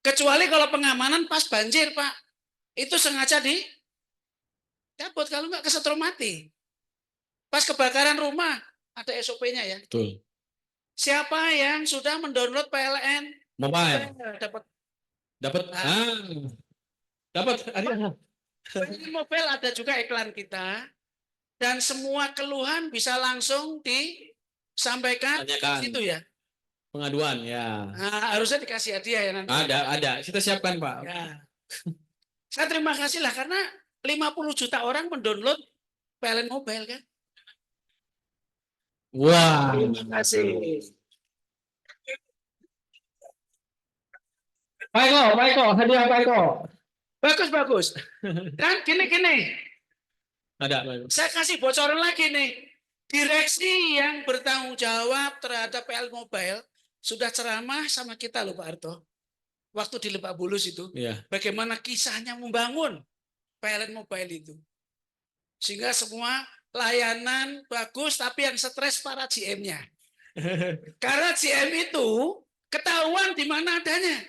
Kecuali kalau pengamanan pas banjir Pak, itu sengaja dicabut, kalau nggak kesetrum mati. Pas kebakaran rumah ada SOP-nya ya. Betul. Siapa yang sudah mendownload PLN Mobile? Dapat mobile ada juga iklan kita, dan semua keluhan bisa langsung disampaikan itu ya. Pengaduan ya. Nah, harusnya dikasih hadiah ya nanti. Ada. Kita siapkan Pak. Ya. Saya terima kasih lah karena 50 juta orang mendownload PLN Mobile kan. Wah. Terima kasih. Pak Eko, hadiah Pak Eko. Bagus. Dan gini. Ada Pak Eko. Saya kasih bocoran lagi nih. Direksi yang bertanggung jawab terhadap PLN Mobile sudah ceramah sama kita loh Pak Harto. Waktu di Lebak Bulus itu. Iya. Bagaimana kisahnya membangun PLN Mobile itu. Sehingga semua layanan bagus, tapi yang stres para GM-nya. Karena GM itu ketahuan di mana adanya.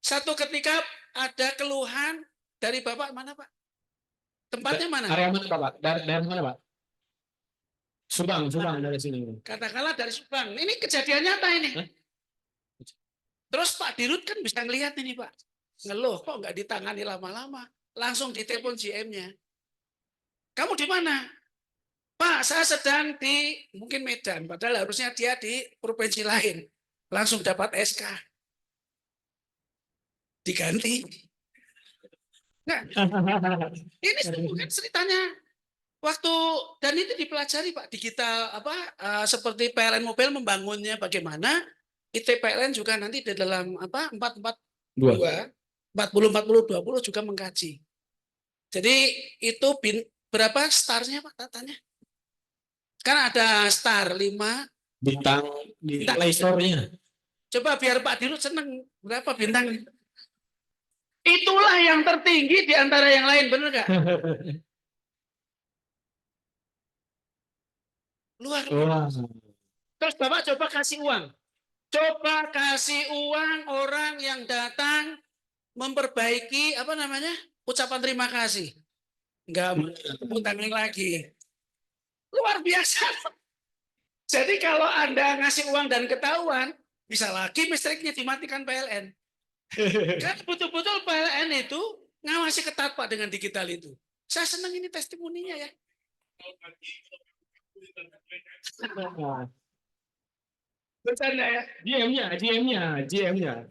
Satu ketika ada keluhan dari Bapak mana Pak? Tempatnya mana? Area mana Pak? Dari mana Pak? Subang dari sini. Katakanlah dari Subang. Ini kejadian nyata ini. Terus Pak Dirut kan bisa ngelihat ini Pak. Ngeluh kok nggak ditangani lama-lama. Langsung ditelepon GM-nya. Kamu di mana? Pak, saya sedang di mungkin Medan. Padahal harusnya dia di provinsi lain. Langsung dapat SK. Diganti. Nah, ini kan ceritanya. Waktu dan itu dipelajari Pak digital seperti PLN Mobile membangunnya bagaimana, IT PLN juga nanti di dalam 442 40 20 juga mengkaji. Jadi itu berapa starnya Pak datanya? Kan ada star 5 bintang di Play Store-nya. Coba biar Pak Dirut seneng berapa bintang? Itulah yang tertinggi di antara yang lain, benar nggak? Luar biasa. Terus Bapak coba kasih uang. Coba kasih uang orang yang datang memperbaiki ucapan terima kasih. Enggak utangin lagi. Luar biasa. Jadi kalau Anda ngasih uang dan ketahuan, Bisa lagi listriknya dimatikan PLN. Kan betul-betul PLN itu ngawasi ketat Pak dengan digital itu. Saya senang ini testimoninya ya. Bercanda ya. GM-nya.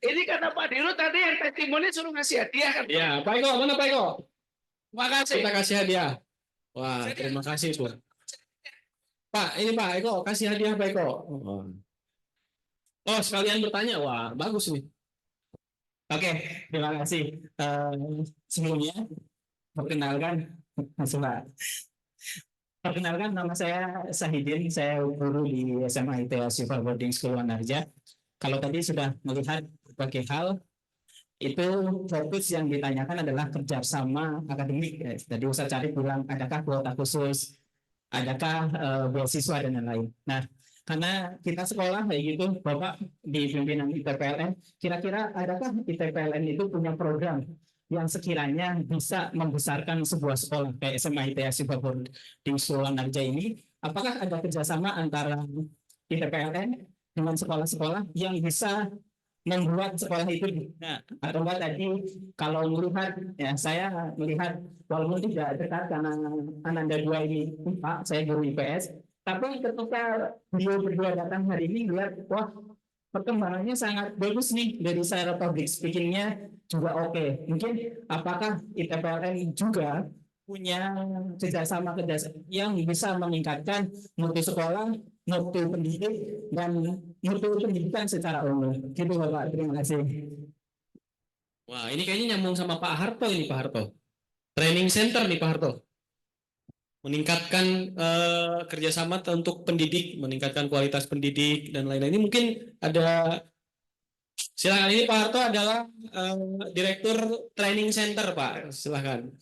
Ini kata Pak Dirut tadi yang testimoni suruh ngasih hadiah kan? Ya, Pak Eko, mana Pak Eko? Terima kasih. Kita kasih hadiah. Wah, terima kasih Bu. Pak, ini Pak Eko, kasih hadiah Pak Eko. Oh, sekalian bertanya. Wah, bagus nih. Oke, terima kasih. Sebelumnya, perkenalkan nama saya Sahidin, saya guru di SMA ITA Silver Boarding School Wanarja. Kalau tadi sudah melihat berbagai hal, itu fokus yang ditanyakan adalah kerjasama akademik. Tadi Ustaz Syarif bilang, adakah kuota khusus, adakah beasiswa dan lain-lain. Nah, karena kita sekolah kayak gitu, Bapak di pimpinan ITPLN, kira-kira adakah ITPLN itu punya program yang sekiranya bisa membesarkan sebuah sekolah kayak SMA ITA Silver Boarding School Wanarja ini? Apakah ada kerjasama antara ITPLN dengan sekolah-sekolah yang bisa membuat sekolah itu? Nah, atau enggak tadi kalau melihat, ya saya melihat walaupun tidak dekat karena Ananda 2 ini Pak, saya guru IPS, tapi ketika beliau berdua datang hari ini lihat, wah perkembangannya sangat bagus nih dari secara public speaking-nya juga oke. Mungkin apakah ITPLN juga punya kerjasama yang bisa meningkatkan mutu sekolah, mutu pendidik, dan mutu pendidikan secara umum. Gitu Bapak, terima kasih. Wah, ini kayaknya nyambung sama Pak Harto ini Pak Harto. Training center nih Pak Harto. Meningkatkan kerjasama untuk pendidik, meningkatkan kualitas pendidik dan lain-lain. Ini mungkin ada, silakan, ini Pak Harto adalah Direktur Training Center Pak, silakan.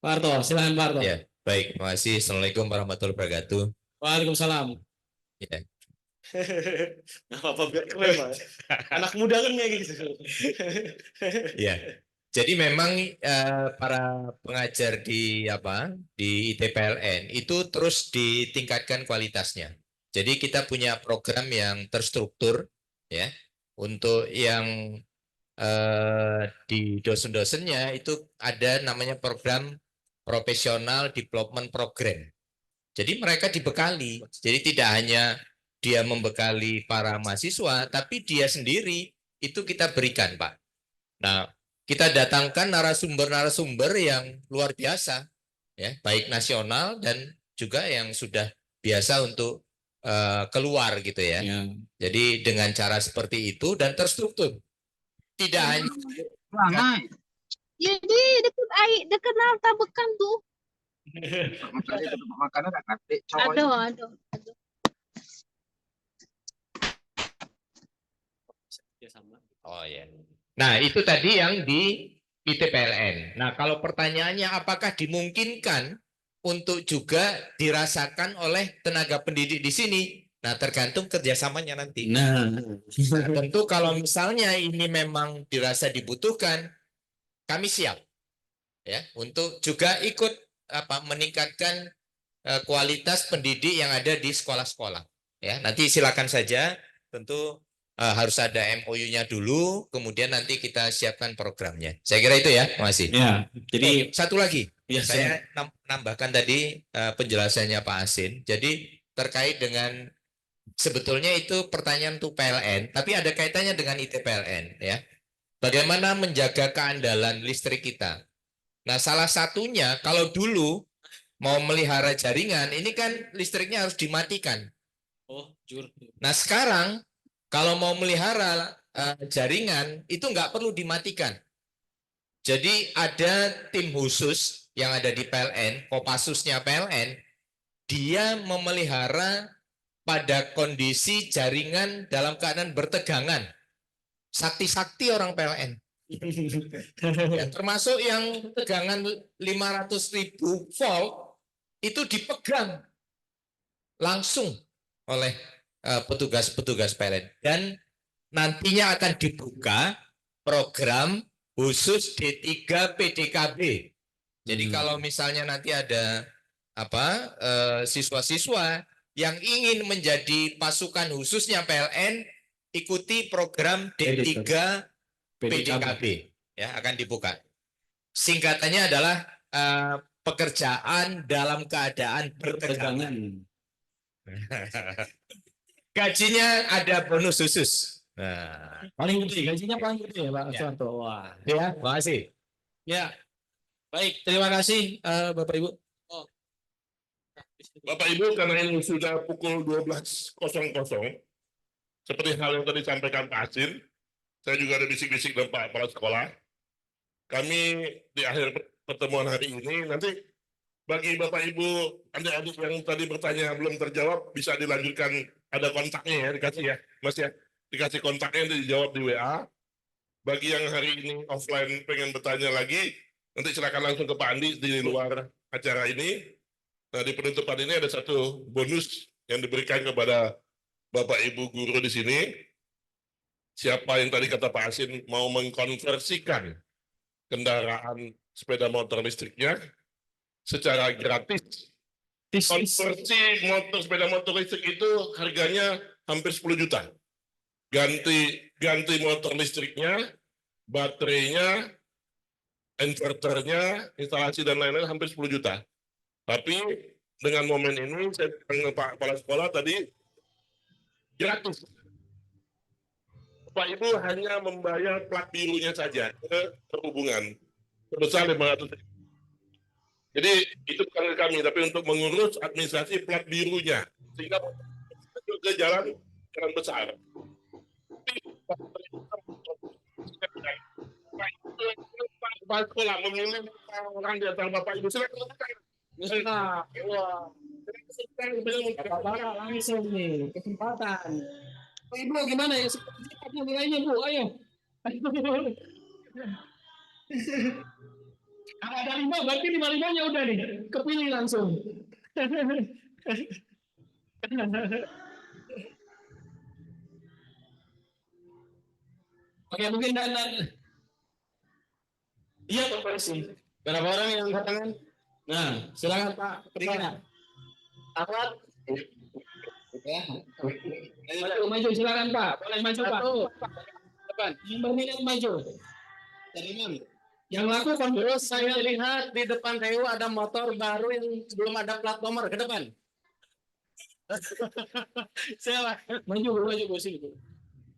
Pak Harto, silakan Pak Harto. Ya, baik, terima kasih. Assalamualaikum warahmatullahi wabarakatuh. Waalaikumsalam. Ya. Apa biar keren Pak. Anak muda kan kayak gitu. Ya. Jadi memang para pengajar di ITPLN itu terus ditingkatkan kualitasnya. Jadi kita punya program yang terstruktur ya untuk yang di dosen-dosennya itu ada namanya program profesional development program. Jadi mereka dibekali. Jadi tidak hanya dia membekali para mahasiswa, tapi dia sendiri itu kita berikan, Pak. Nah, kita datangkan narasumber-narasumber yang luar biasa, ya, baik nasional dan juga yang sudah biasa untuk keluar gitu ya. Jadi dengan cara seperti itu dan terstruktur, tidak hanya. Jadi dekat Nalta Bekan tuh. Makanan nggak ngerti. Aduh. Oh ya. Nah, itu tadi yang di ITPLN. Nah, kalau pertanyaannya apakah dimungkinkan untuk juga dirasakan oleh tenaga pendidik di sini? Nah, tergantung kerjasamanya nanti. Nah, tentu kalau misalnya ini memang dirasa dibutuhkan, kami siap ya untuk juga ikut meningkatkan kualitas pendidik yang ada di sekolah-sekolah. Ya, nanti silakan saja. Tentu harus ada MOU-nya dulu, kemudian nanti kita siapkan programnya. Saya kira itu ya, makasih. Ya, jadi satu lagi, ya, saya nambahkan tadi penjelasannya Pak Asin. Jadi terkait dengan sebetulnya itu pertanyaan untuk PLN, tapi ada kaitannya dengan ITPLN ya. Bagaimana menjaga keandalan listrik kita? Nah, salah satunya kalau dulu mau melihara jaringan, ini kan listriknya harus dimatikan. Oh, jur. Nah, sekarang kalau mau melihara jaringan itu nggak perlu dimatikan. Jadi ada tim khusus yang ada di PLN, Kopassusnya PLN, dia memelihara pada kondisi jaringan dalam keadaan bertegangan. Sakti-sakti orang PLN. Ya, termasuk yang tegangan 500.000 volt itu dipegang langsung oleh petugas-petugas PLN, dan nantinya akan dibuka program khusus D3 PDKB. Jadi kalau misalnya nanti ada siswa-siswa yang ingin menjadi pasukan khususnya PLN ikuti program D3 PDKB ya, akan dibuka. Singkatannya adalah pekerjaan dalam keadaan bertegangan. Gajinya ada bonus khusus. Nah, Paling gede, gajinya paling gede ya Pak Suwanto. Wah, ya, terima kasih. ya. Baik, terima kasih Bapak Ibu. Bapak Ibu, karena ini sudah pukul 12.00, seperti hal yang tadi disampaikan Pak Asin, saya juga ada bisik-bisik dengan Pak Kepala Sekolah. Kami di akhir pertemuan hari ini, nanti bagi Bapak Ibu, adik-adik yang tadi bertanya belum terjawab, bisa dilanjutkan, ada kontaknya ya, dikasih ya, Mas ya. Dikasih kontaknya, nanti dijawab di WA. Bagi yang hari ini offline pengen bertanya lagi, nanti silakan langsung ke Pak Andi di luar acara ini. Nah, di penutupan ini ada satu bonus yang diberikan kepada Bapak Ibu guru di sini. Siapa yang tadi kata Pak Asin mau mengkonversikan kendaraan sepeda motor listriknya secara gratis. Konversi sepeda motor listrik itu harganya hampir 10 juta. Ganti motor listriknya, baterainya, inverternya, instalasi dan lain-lain hampir 10 juta. Tapi dengan momen ini, saya dengan Pak Kepala Sekolah tadi, gratis. Pak Ibu hanya membayar plat birunya saja ke perhubungan, sebesar 500. Jadi itu bukan ke kami, tapi untuk mengurus administrasi plat birunya. Sehingga ke jalan besar. Pak Kepala Sekolah memilih orang di antara Bapak Ibu. Silakan. Bapak langsung nih, kesempatan. Pak Ibu gimana ya? Seperti nilainya Bu, ayo. Kalau ada 5, berarti 5-5-nya udah nih. Kepilih langsung. Oke, mungkin dan iya konversi. Berapa orang yang angkat tangan? Nah, silakan Pak Kepala. Ahmad. Ya. Maju, silakan Pak. Boleh maju Pak. Depan. Yang berminat maju. Yang laku terus saya lihat di depan Reu ada motor baru yang belum ada plat nomor, ke depan. Siapa? Maju sini.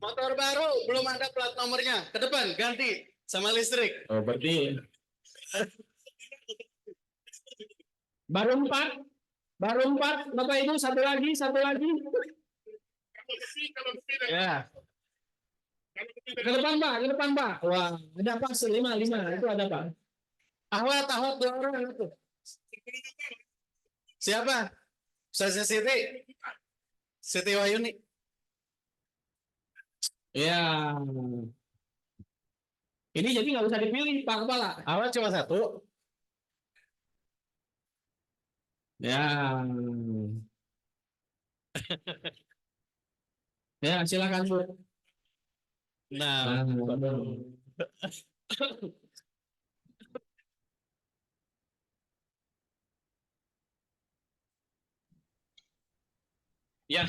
Motor baru belum ada plat nomornya, ke depan ganti sama listrik. Oh, berarti baru 4, Bapak Ibu, satu lagi. Ya. Ke depan Pak. Wah, ada Pak 5 itu ada Pak. Ahwat 2 orang itu. Siapa? Saya Siti Wayuni. Ya. Ini jadi nggak usah dipilih Pak Kepala. Ahwat cuma 1. Ya. Ya, silakan Bu. Nah. Ya.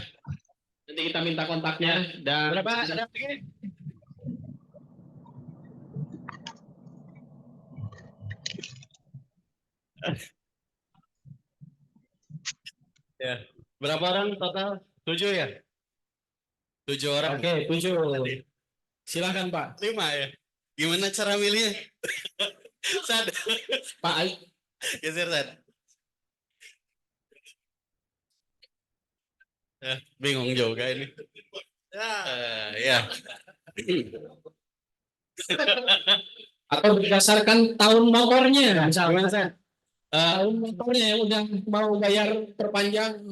Nanti kita minta kontaknya dan berapa ada lagi? Ya. Berapa orang total? 7 ya? 7 orang. Oke, 7. Silakan Pak. 5 ya. Gimana cara milihnya? Sad. Pak geser Sad. Bingung juga ini. Ya. Atau berdasarkan tahun motornya, misalnya Sad. Tahun motornya yang udah mau bayar perpanjang.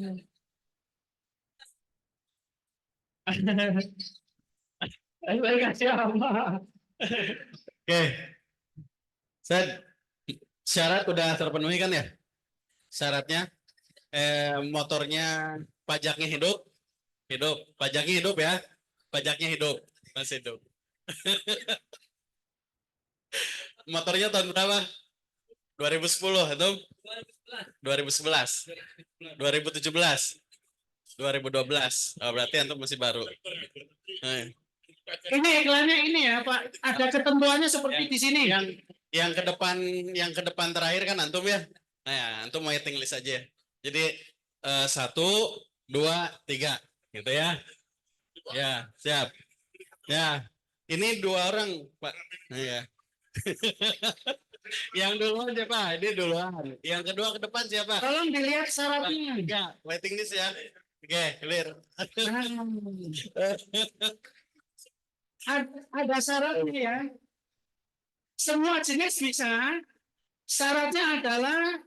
Oke. Sad, syarat udah terpenuhi kan ya? Syaratnya motornya pajaknya hidup, pajaknya hidup ya, pajaknya hidup, masih hidup. Motornya tahun berapa? 2010 atau 2011, 2017, 2012. Oh, berarti antum masih baru. Ini iklannya ini ya Pak, ada ketentuannya seperti di sini. Yang ke depan terakhir kan antum ya. Nah, ya, antum waiting list aja. Jadi 1, 2, 3 gitu ya. Ya, siap. Ya. Ini 2 orang, Pak. Nah, ya. Yang duluan siapa? Ini duluan. Yang kedua ke depan siapa? Tolong dilihat syaratnya. Ya, waiting list ya. Oke, clear. Ada syaratnya ya. Semua jenis bisa. Syaratnya adalah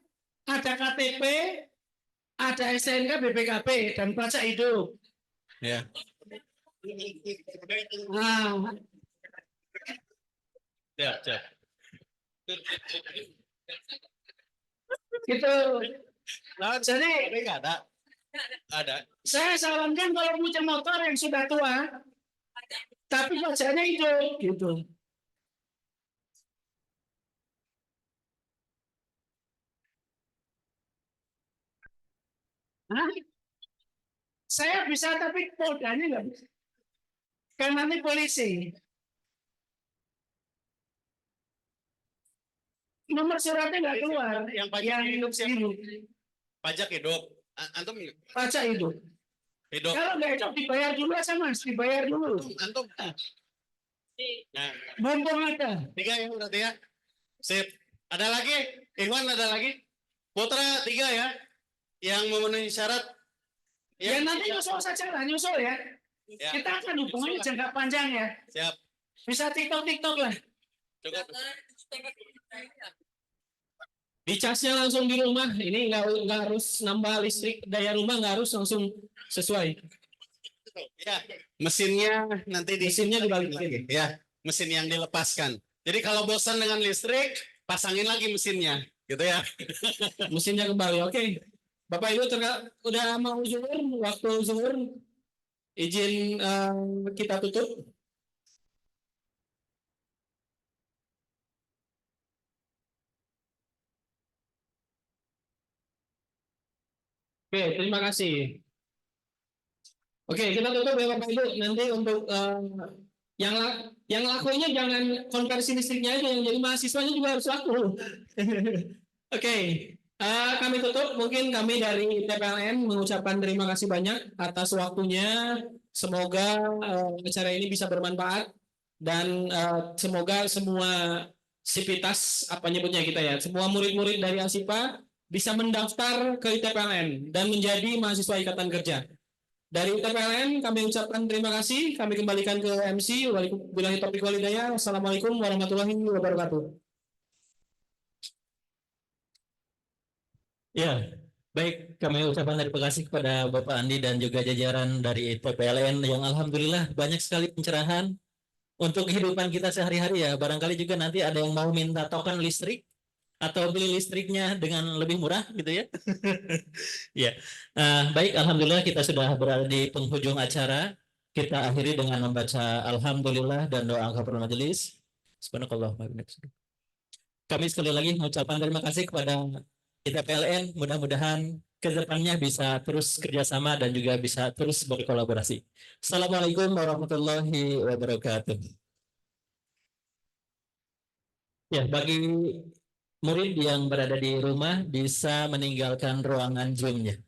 ada KTP, ada STNK, BPKB, dan pajak hidup. Ya. Nah. Siap. Gitu. Jadi nggak ada. Ada. Saya sarankan kalau punya motor yang sudah tua, tapi pajaknya hidup, gitu. Hah? Saya bisa tapi poldanya nggak bisa. Kan nanti polisi. Nomor suratnya nggak keluar. Yang pajak hidup siapa? Pajak hidup. Antum pajak hidup. Kalau nggak hidup dibayar dulu aja Mas, dibayar dulu. Antum. Nah, mumpung ada. 3 ya berarti ya. Sip. Ada lagi? Ikhwan ada lagi? Putra 3 ya. Yang memenuhi syarat. Ya nanti nyusul saja lah, nyusul ya. Kita akan hubungannya jangka panjang ya. Siap. Bisa TikTok lah. Cukup. Dicasnya langsung di rumah, ini nggak harus nambah listrik, daya rumah nggak harus langsung sesuai. Ya, mesinnya nanti mesinnya dibalikin. Ya, mesin yang dilepaskan. Jadi kalau bosan dengan listrik, pasangin lagi mesinnya, gitu ya. Mesinnya kembali, oke. Bapak Ibu udah mau zuhur, waktu zuhur, izin kita tutup. Oke, terima kasih. Oke, kita tutup ya Bapak Ibu. Nanti untuk yang lakunya jangan konversi listriknya aja, yang jadi mahasiswanya juga harus laku. Oke, kami tutup. Mungkin kami dari TPLN mengucapkan terima kasih banyak atas waktunya. Semoga acara ini bisa bermanfaat dan semoga semua sivitas apa nyebutnya kita ya, semua murid-murid dari ASIPA bisa mendaftar ke ITPLN dan menjadi mahasiswa ikatan kerja. Dari ITPLN kami ucapkan terima kasih, kami kembalikan ke MC. Wabillahi taufiq wal hidayah. Wassalamualaikum warahmatullahi wabarakatuh. Ya, baik, kami ucapkan terima kasih kepada Bapak Andi dan juga jajaran dari ITPLN yang alhamdulillah banyak sekali pencerahan untuk kehidupan kita sehari-hari ya. Barangkali juga nanti ada yang mau minta token listrik atau beli listriknya dengan lebih murah gitu ya. Ya, baik, alhamdulillah kita sudah berada di penghujung acara. Kita akhiri dengan membaca alhamdulillah dan doa kafaratul majelis. Subhanakallahumma wa bihamdika. Kami sekali lagi mengucapkan terima kasih kepada ITPLN. Mudah-mudahan ke depannya bisa terus kerjasama dan juga bisa terus berkolaborasi. Assalamualaikum warahmatullahi wabarakatuh. Ya, bagi murid yang berada di rumah bisa meninggalkan ruangan Zoom-nya.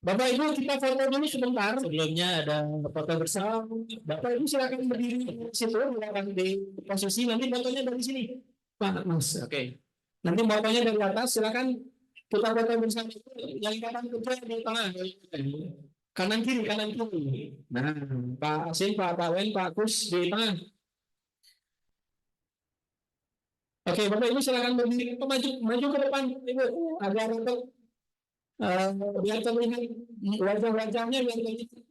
Bapak Ibu kita foto dulu sebentar. Sebelumnya ada foto bersama. Bapak Ibu silakan berdiri di situ, silakan di posisi. Nanti fotonya dari sini, Pak Mas. Oke. Nanti fotonya dari atas. Silakan kita foto bersama. Yang kanan kerja di tengah. Kanan kiri, kanan kiri. Nah, Pak Asin, Pak Wen, Pak Kus di tengah. Oke, Bapak Ibu silakan berdiri, maju ke depan, Ibu, agar untuk biar terlihat wajah-wajahnya biar terlihat.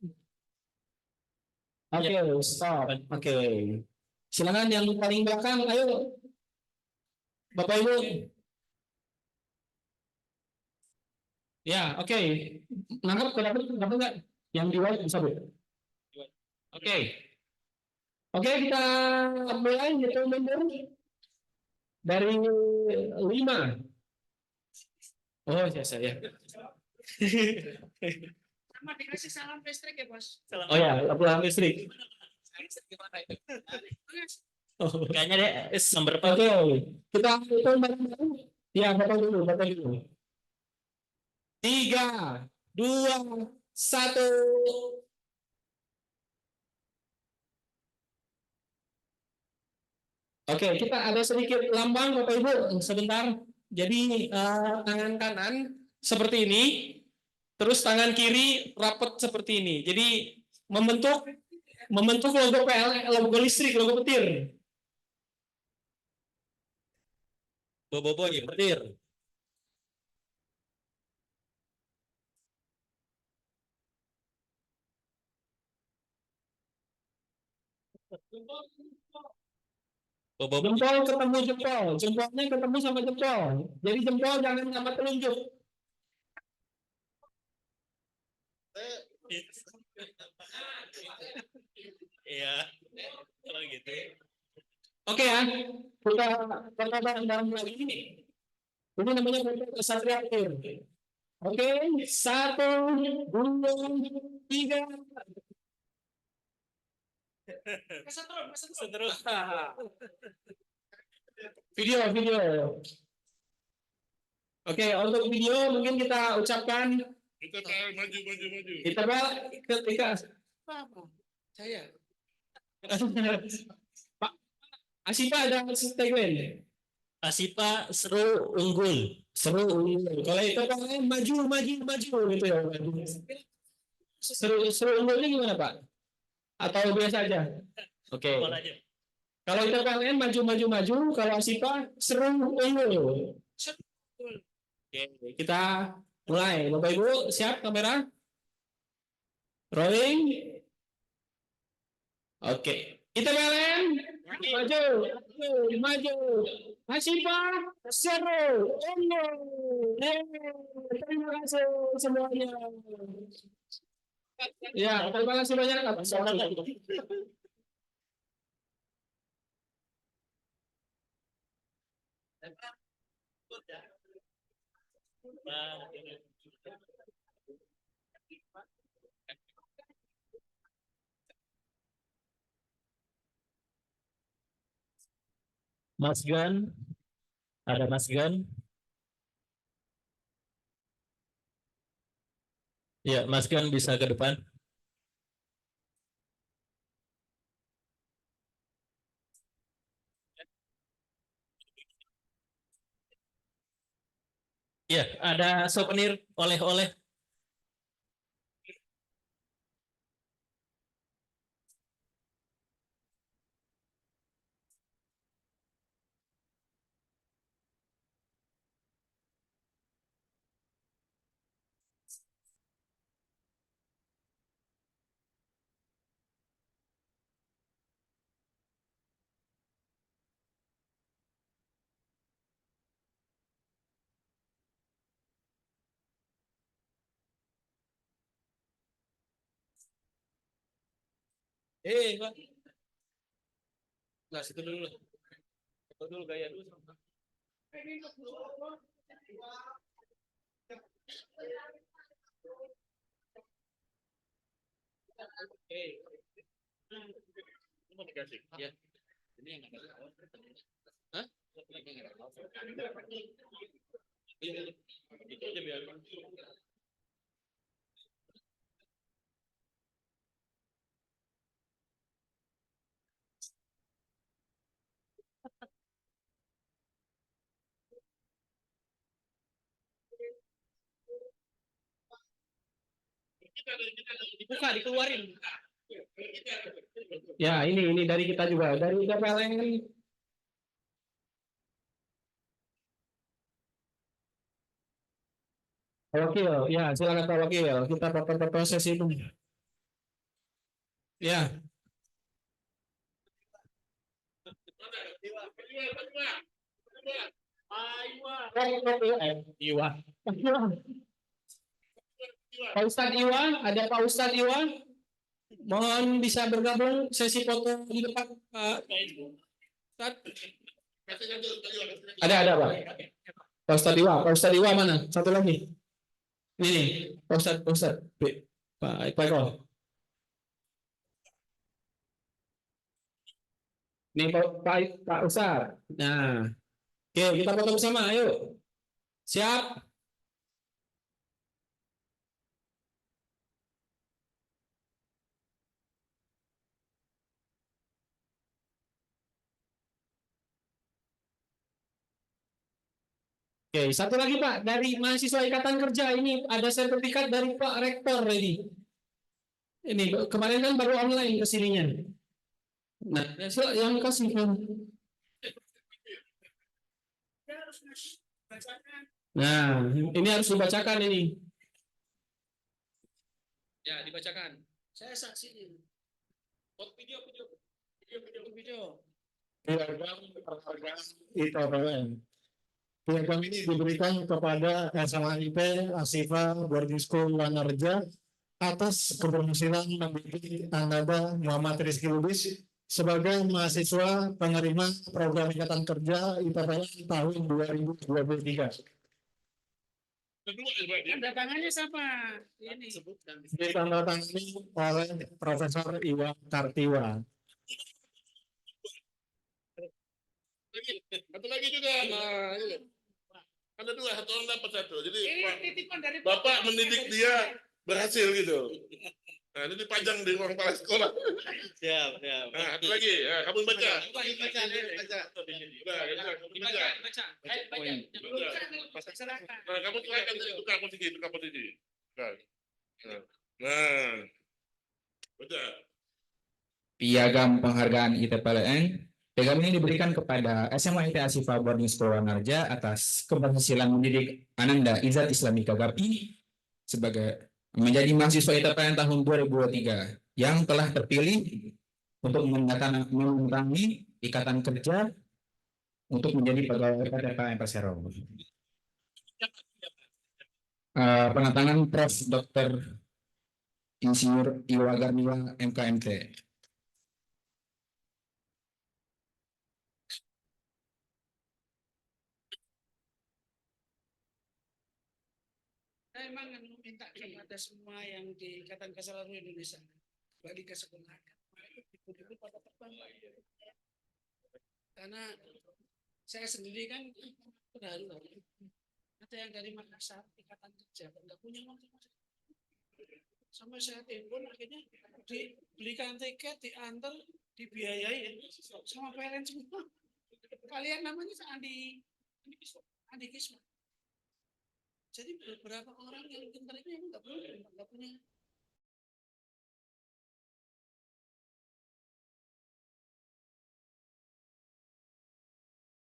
Oke, stop. Oke, silakan yang paling belakang, ayo, Bapak Ibu. Ya, oke. Nangkep ke dapat nggak? Yang di white bisa Bu. Oke, kita mulai hitung mundur. Dari 5. Oh, ya saya. Sama dikasih salam listrik ya bos. Oh ya, lampu listrik. Oh, Kayaknya deh nomor berapa? oke, kita hitung bareng-bareng. Ya, foto dulu. 3, 2, 1. Oke, kita ada sedikit lambang Bapak Ibu sebentar. Jadi tangan kanan seperti ini, terus tangan kiri rapat seperti ini. Jadi membentuk logo PLN, logo listrik, logo petir. Bobo ya petir. Jempol ketemu jempol, jempolnya ketemu sama jempol. Jadi jempol jangan sama telunjuk. Iya. Kalau gitu. Oke ya, kita bareng-bareng lagi ini. Ini namanya foto Satria Akhir. Oke, 1, 2, 3. Kesetrum. Video. Oke, untuk video mungkin kita ucapkan Kita maju. kita ketika Apa? Saya. Pak Asipa ada tagline. Asipa seru unggul. Kalau itu kan maju gitu ya. Seru unggulnya gimana Pak? Atau biasa aja? Oke. Kalau itu kalian maju, kalau Asipa seru unggul. Oke, kita mulai. Bapak Ibu siap kamera? Rolling. Oke. Kita PLN maju. Asipa seru unggul. Terima kasih semuanya. Ya, terima kasih banyak. Mas Gan, ada Mas Gan. Ya, Mas Gan bisa ke depan. Ya, ada souvenir oleh-oleh. Pak. Nah, situ dulu lah. Situ dulu gaya dulu. Oke. Ini mau dikasih. Ya. Ini yang ada. Hah? Itu aja biar. Dibuka, dikeluarin. Ya, ini dari kita juga, dari PLN. Wakil, ya silakan Pak Wakil, kita proses itu. Ya. Iwa. Pak Ustadz Iwa, ada Pak Ustadz Iwa. Mohon bisa bergabung sesi foto di depan Pak Ustadz. Ada Pak. Pak Ustadz Iwa mana? Satu lagi. Ini nih, Pak Ustadz, Pak Eko. Ini Pak Ustadz. Nah, oke kita foto bersama, ayo. Siap? Oke, satu lagi Pak, dari mahasiswa Ikatan Kerja ini ada sertifikat dari Pak Rektor ini. Ini kemarin kan baru online kesininya. Nah, yang kasih kan. Nah, ini harus dibacakan ini. Ya, dibacakan. Saya saksi. Video. Penghargaan ITPLN. Piagam ini diberikan kepada SMA IP Asifa Boarding School Wanarja atas keberhasilan membimbing Ananda Muhammad Rizky Lubis sebagai mahasiswa penerima program Ikatan Kerja ITPLN tahun 2023. Tanda tangannya siapa? Ini sebutkan. Ditandatangani oleh Profesor Iwan Kartiwa. Satu lagi juga. Nah, ini. Ada dua, satu orang dapat satu. Jadi titipan dari Bapak mendidik dia berhasil gitu. Nah, ini dipajang di ruang kepala sekolah. Siap. Nah, satu lagi. Nah, kamu baca. Baca. Nah, kamu silakan tukar posisi. Nah, baca. Piagam penghargaan ITPLN. Piagam ini diberikan kepada SMA IT Asifa Boarding School Wanarja atas keberhasilan mendidik Ananda Izzat Islamika Gapi sebagai menjadi mahasiswa ITPLN tahun 2023 yang telah terpilih untuk mendatangi Ikatan Kerja untuk menjadi pegawai PT PLN Persero. Penandatangan Prof. Dr. Insinyur Iwa Garniwa MKMT. Saya memang minta kepada semua yang di Ikatan Kerja Seluruh Indonesia balik ke sekolah. Ibu-ibu pada terbang. Karena saya sendiri kan terharu. Ada yang dari Makassar Ikatan Kerja nggak punya uang sampai saya telepon akhirnya dibelikan tiket, diantar, dibiayai sama PLN semua. Kalian namanya Andi Kisma. Jadi beberapa orang yang pintar itu yang nggak punya